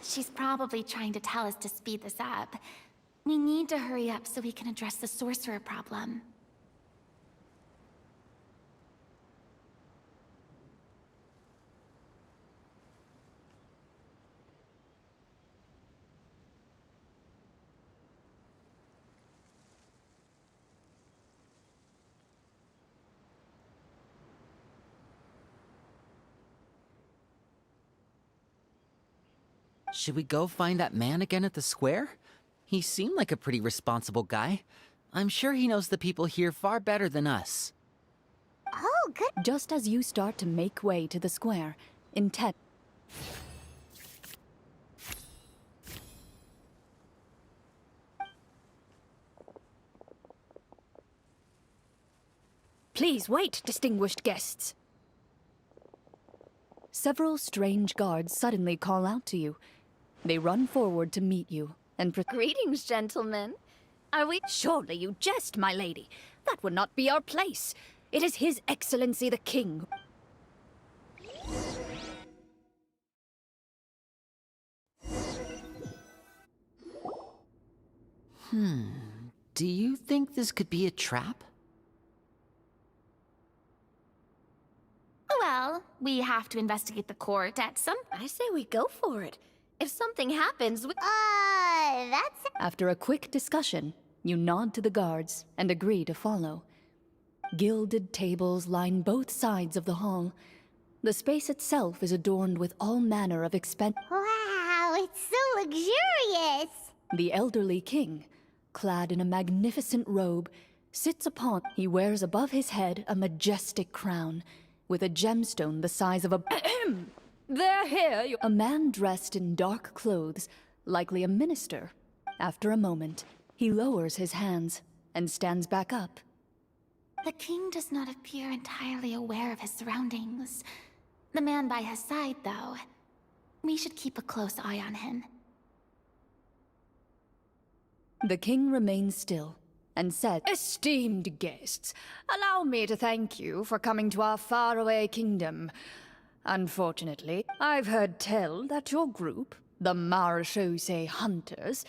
Speaker 2: She's probably trying to tell us to speed this up. We need to hurry up so we can address the sorcerer problem.
Speaker 6: Should we go find that man again at the square? He seemed like a pretty responsible guy. I'm sure he knows the people here far better than us.
Speaker 9: Oh, good.
Speaker 5: Just as you start to make way to the square, intent. Please wait, distinguished guests. Several strange guards suddenly call out to you. They run forward to meet you and
Speaker 10: Greetings, gentlemen. Are we—
Speaker 7: Surely you jest, my lady. That would not be our place. It is His Excellency the King.
Speaker 6: Do you think this could be a trap?
Speaker 2: Well, we have to investigate the court at some...
Speaker 10: I say we go for it. If something happens,
Speaker 9: That's...
Speaker 5: After a quick discussion, you nod to the guards and agree to follow. Gilded tables line both sides of the hall. The space itself is adorned with all manner of
Speaker 9: Wow, it's so luxurious!
Speaker 5: The elderly king, clad in a magnificent robe, sits upon... He wears above his head a majestic crown, with a gemstone the size of a... They're here! A man dressed in dark clothes, likely a minister. After a moment, he lowers his hands and stands back up.
Speaker 2: The king does not appear entirely aware of his surroundings. The man by his side, though. We should keep a close eye on him.
Speaker 5: The king remains still and said, "Esteemed guests, allow me to thank you for coming to our faraway kingdom. Unfortunately, I've heard tell that your group, the Marechaussee Hunters,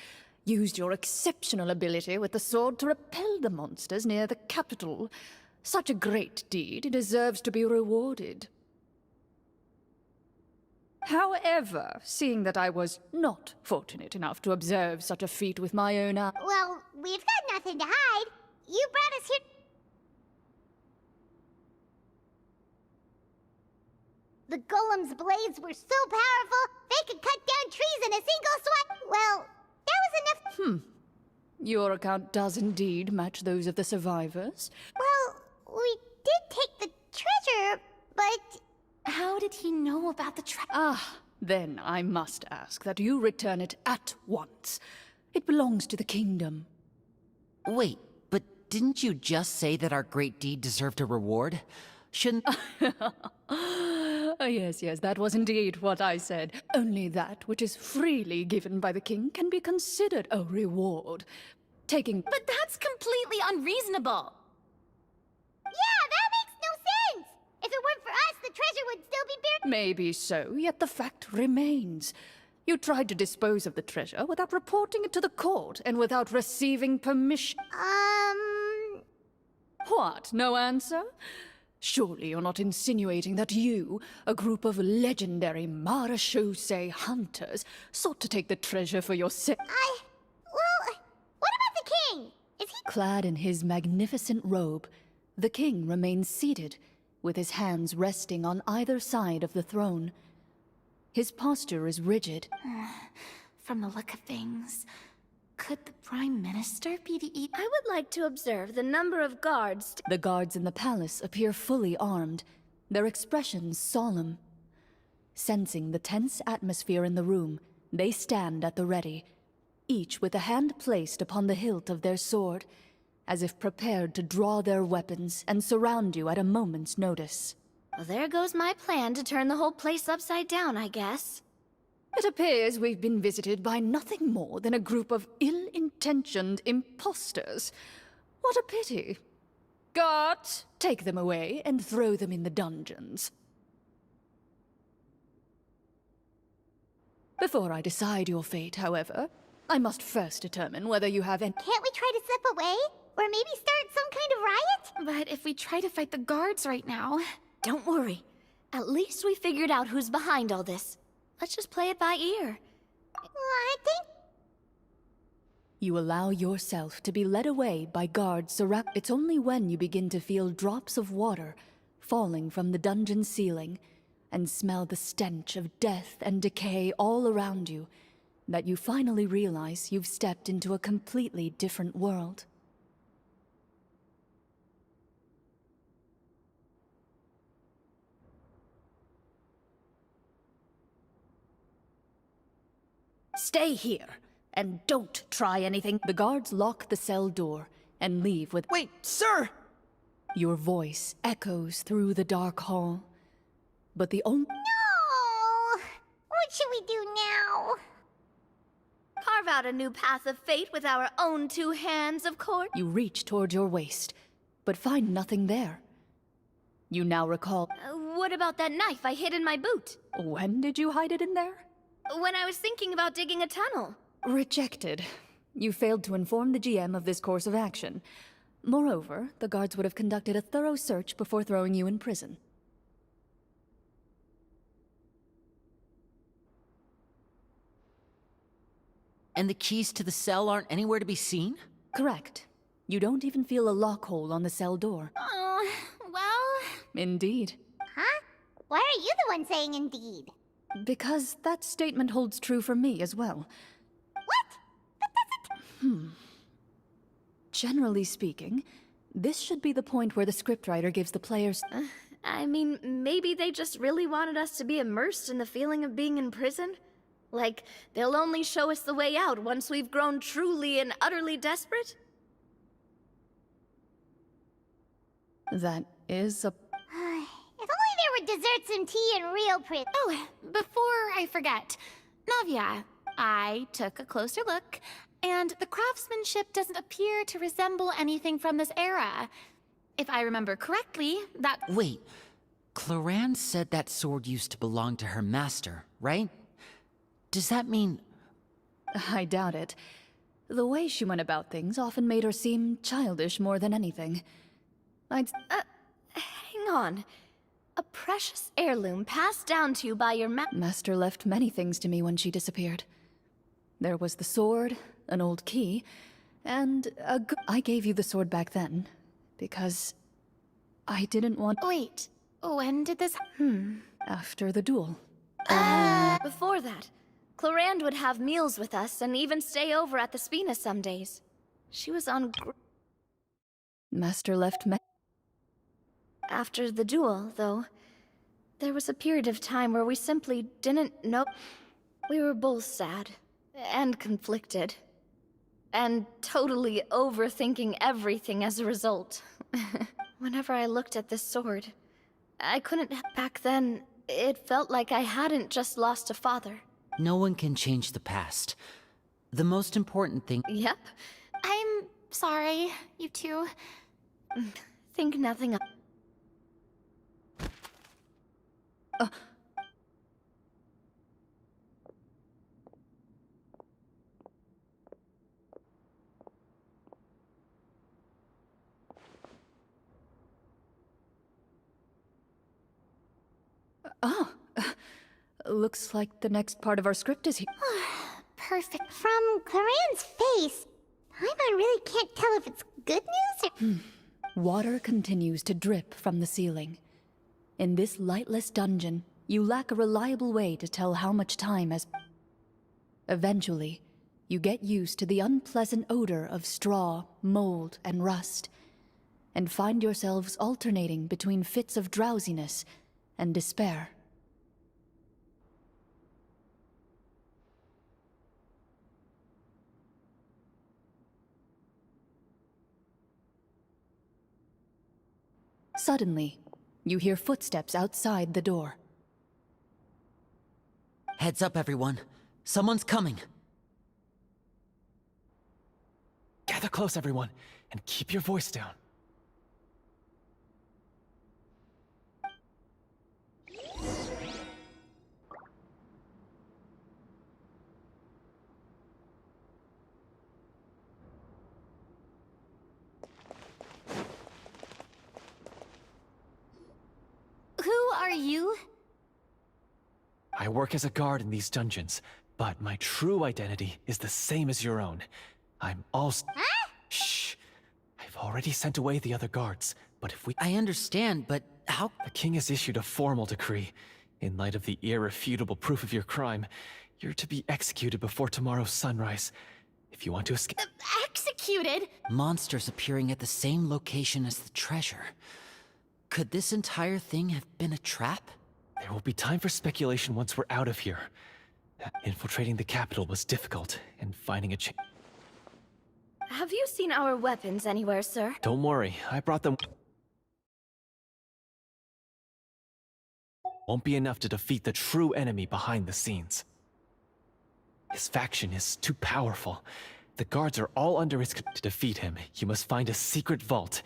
Speaker 5: used your exceptional ability with the sword to repel the monsters near the capital. Such a great deed deserves to be rewarded. However, seeing that I was not fortunate enough to observe such a feat with my own eyes..."
Speaker 9: Well, we've got nothing to hide. You brought us here... The golem's blades were so powerful, they could cut down trees in a single swipe. Well, that was enough...
Speaker 5: Your account does indeed match those of the survivors.
Speaker 9: Well, we did take the treasure, but...
Speaker 2: How did he know about the
Speaker 5: Then I must ask that you return it at once. It belongs to the kingdom.
Speaker 6: Wait, but didn't you just say that our great deed deserved a reward? Shouldn't...
Speaker 5: Yes, that was indeed what I said. Only that which is freely given by the king can be considered a reward. Taking...
Speaker 2: But that's completely unreasonable!
Speaker 9: Yeah, that makes no sense! If it weren't for us, the treasure would still be buried...
Speaker 5: Maybe so, yet the fact remains. You tried to dispose of the treasure without reporting it to the court and without receiving permission. What, no answer? Surely you're not insinuating that you, a group of legendary Marechaussee hunters, sought to take the treasure for yourself?
Speaker 9: Well, what about the king? Is he...
Speaker 5: Clad in his magnificent robe, the king remains seated, with his hands resting on either side of the throne. His posture is rigid.
Speaker 2: From the look of things, could the Prime Minister be the
Speaker 10: I would like to observe the number of guards.
Speaker 5: The guards in the palace appear fully armed, their expressions solemn. Sensing the tense atmosphere in the room, they stand at the ready, each with a hand placed upon the hilt of their sword, as if prepared to draw their weapons and surround you at a moment's notice.
Speaker 10: Well, there goes my plan to turn the whole place upside down, I guess.
Speaker 5: It appears we've been visited by nothing more than a group of ill-intentioned imposters. What a pity. Guards, take them away and throw them in the dungeons. Before I decide your fate, however, I must first determine whether you have any—
Speaker 9: Can't we try to slip away? Or maybe start some kind of riot?
Speaker 2: But if we try to fight the guards right now...
Speaker 10: Don't worry. At least we figured out who's behind all this. Let's just play it by ear.
Speaker 9: Well, I think...
Speaker 5: You allow yourself to be led away by guards surround— It's only when you begin to feel drops of water falling from the dungeon ceiling and smell the stench of death and decay all around you that you finally realize you've stepped into a completely different world.
Speaker 7: Stay here, and don't try anything.
Speaker 5: The guards lock the cell door and leave with—
Speaker 8: Wait, sir!
Speaker 5: Your voice echoes through the dark hall. But the only—
Speaker 9: No! What should we do now?
Speaker 10: Carve out a new path of fate with our own two hands, of course.
Speaker 5: You reach toward your waist, but find nothing there. You now recall—
Speaker 10: What about that knife I hid in my boot?
Speaker 5: When did you hide it in there?
Speaker 10: When I was thinking about digging a tunnel.
Speaker 5: Rejected. You failed to inform the GM of this course of action. Moreover, the guards would have conducted a thorough search before throwing you in prison.
Speaker 6: And the keys to the cell aren't anywhere to be seen?
Speaker 5: Correct. You don't even feel a lock hole on the cell door.
Speaker 2: Oh, well...
Speaker 5: Indeed.
Speaker 9: Huh? Why are you the one saying indeed?
Speaker 5: Because that statement holds true for me as well.
Speaker 9: What? That doesn't...
Speaker 5: Generally speaking, this should be the point where the scriptwriter gives the players—
Speaker 10: I mean, maybe they just really wanted us to be immersed in the feeling of being in prison? Like, they'll only show us the way out once we've grown truly and utterly desperate?
Speaker 5: That is a—
Speaker 9: If only there were desserts and tea in real prison.
Speaker 2: Oh, before I forget, Navia, I took a closer look, and the craftsmanship doesn't appear to resemble anything from this era. If I remember correctly, that—
Speaker 6: Wait, Cloran said that sword used to belong to her master, right? Does that mean...
Speaker 5: I doubt it. The way she went about things often made her seem childish more than anything. I'd—
Speaker 10: Hang on. A precious heirloom passed down to you by your
Speaker 5: Master left many things to me when she disappeared. There was the sword, an old key, and I gave you the sword back then, because I didn't want—
Speaker 2: Wait, when did this—
Speaker 5: After the duel.
Speaker 10: Before that, Clorand would have meals with us and even stay over at the Spina some days. She was on...
Speaker 5: Master left
Speaker 10: After the duel, though, there was a period of time where we simply didn't know... We were both sad and conflicted. And totally overthinking everything as a result. Whenever I looked at this sword, I couldn't... Back then, it felt like I hadn't just lost a father.
Speaker 6: No one can change the past. The most important thing...
Speaker 10: Yep.
Speaker 2: I'm sorry, you two.
Speaker 10: Think nothing of...
Speaker 5: Looks like the next part of our script is here.
Speaker 2: Perfect.
Speaker 9: From Claren's face, Paimon really can't tell if it's good news or...
Speaker 5: Water continues to drip from the ceiling. In this lightless dungeon, you lack a reliable way to tell how much time has... Eventually, you get used to the unpleasant odor of straw, mold, and rust, and find yourselves alternating between fits of drowsiness and despair. Suddenly, you hear footsteps outside the door.
Speaker 6: Heads up, everyone. Someone's coming.
Speaker 8: Gather close, everyone, and keep your voice down.
Speaker 2: you?
Speaker 8: I work as a guard in these dungeons, but my true identity is the same as your own. I'm also—
Speaker 9: Huh?
Speaker 8: Shh! I've already sent away the other guards, but if we—
Speaker 6: I understand, but how?
Speaker 8: The king has issued a formal decree. In light of the irrefutable proof of your crime, you're to be executed before tomorrow's sunrise. If you want to escape—
Speaker 2: Executed?
Speaker 6: Monsters appearing at the same location as the treasure. Could this entire thing have been a trap?
Speaker 8: There will be time for speculation once we're out of here. Infiltrating the capital was difficult, and finding a
Speaker 10: Have you seen our weapons anywhere, sir?
Speaker 8: Don't worry, I brought them— Won't be enough to defeat the true enemy behind the scenes. His faction is too powerful. The guards are all under his— To defeat him, you must find a secret vault.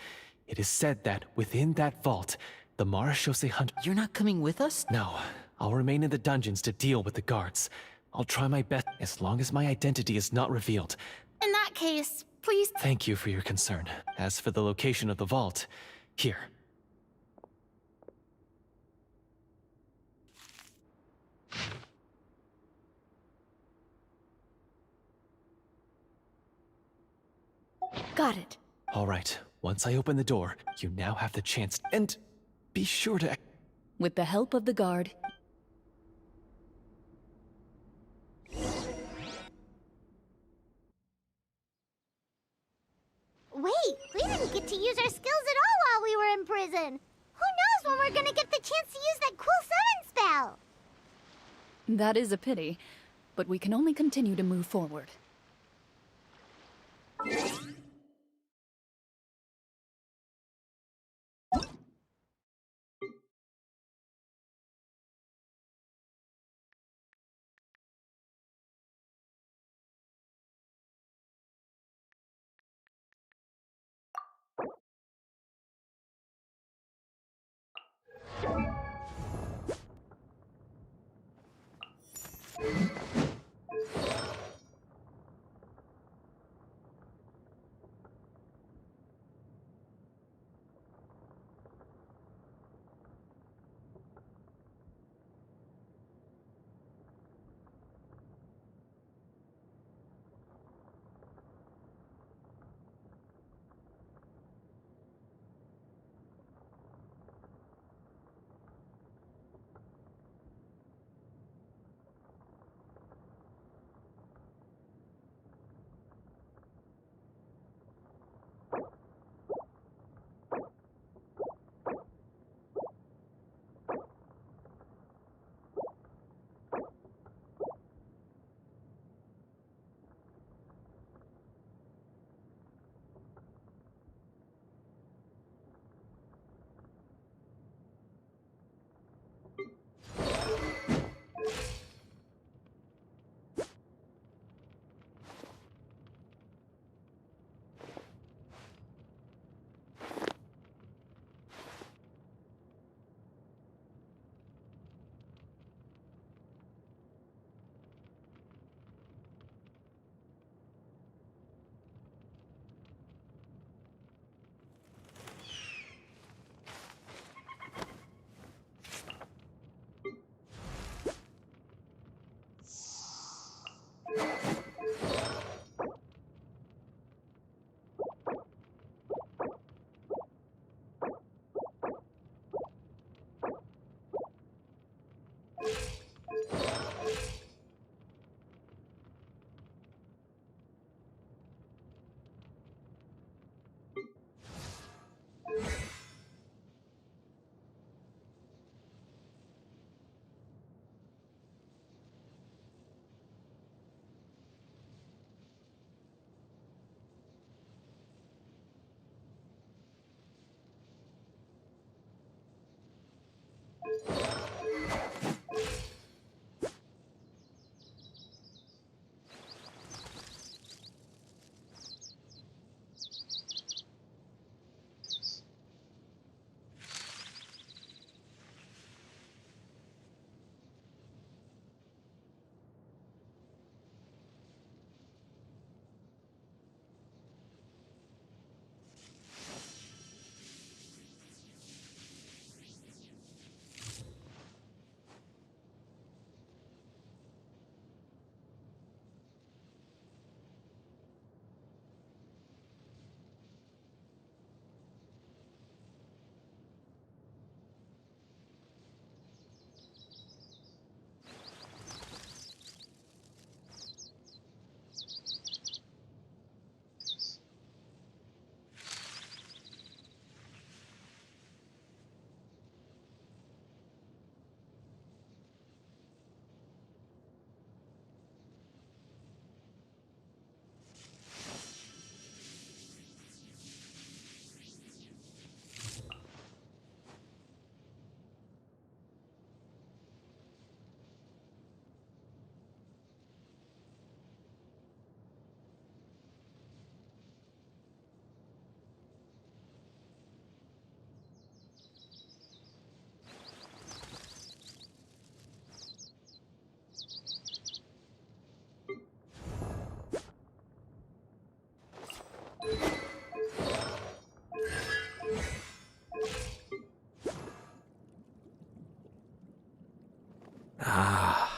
Speaker 8: It is said that within that vault, the Marechaussee Hunter—
Speaker 6: You're not coming with us?
Speaker 8: No, I'll remain in the dungeons to deal with the guards. I'll try my best as long as my identity is not revealed.
Speaker 2: In that case, please.
Speaker 8: Thank you for your concern. As for the location of the vault, here.
Speaker 10: Got it.
Speaker 8: All right, once I open the door, you now have the chance— And be sure to—
Speaker 5: With the help of the guard,
Speaker 9: Wait, we didn't get to use our skills at all while we were in prison. Who knows when we're gonna get the chance to use that cool summon spell?
Speaker 5: that is a pity, but we can only continue to move forward.
Speaker 8: Ah.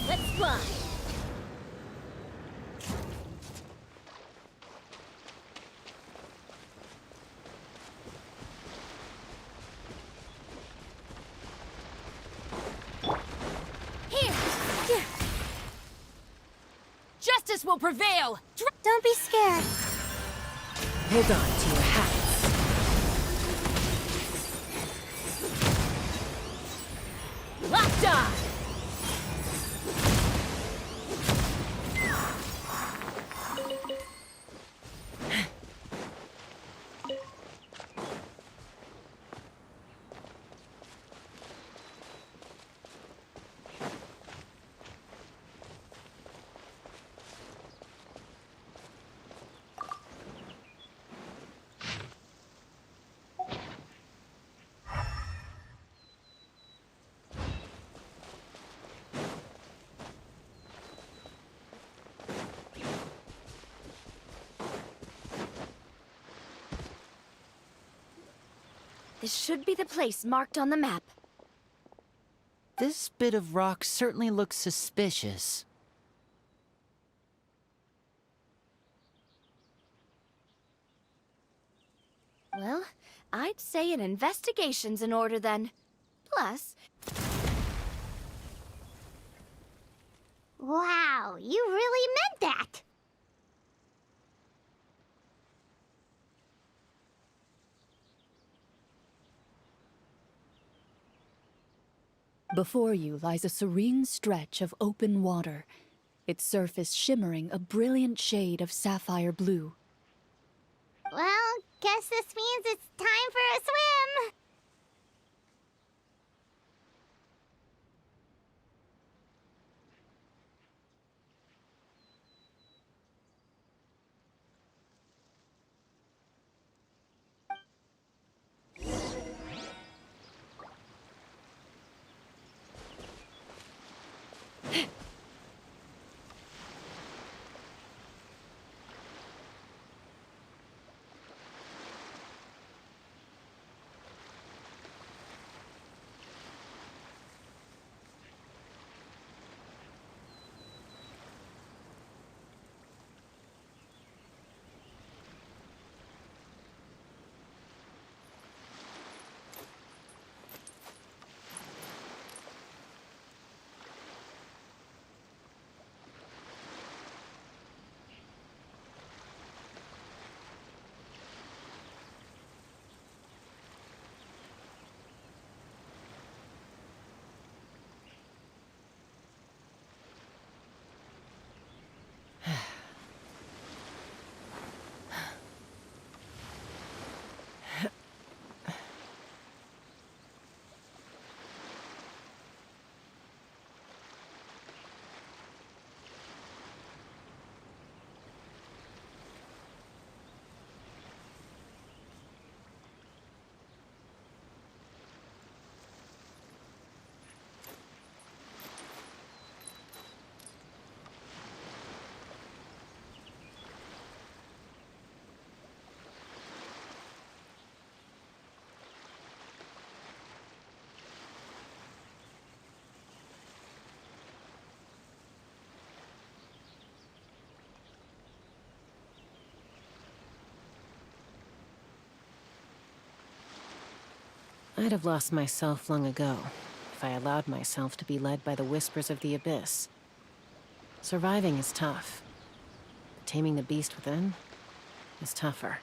Speaker 10: Let's fly. Here.
Speaker 5: Justice will prevail!
Speaker 9: Don't be scared.
Speaker 4: Hold on to your hats.
Speaker 5: Locked on!
Speaker 10: This should be the place marked on the map.
Speaker 6: This bit of rock certainly looks suspicious.
Speaker 10: Well, I'd say an investigation's in order then. Plus...
Speaker 9: Wow, you really meant that.
Speaker 5: Before you lies a serene stretch of open water, its surface shimmering a brilliant shade of sapphire blue.
Speaker 9: Well, guess this means it's time for a swim.
Speaker 4: I'd have lost myself long ago if I allowed myself to be led by the whispers of the abyss. Surviving is tough, but taming the beast within is tougher.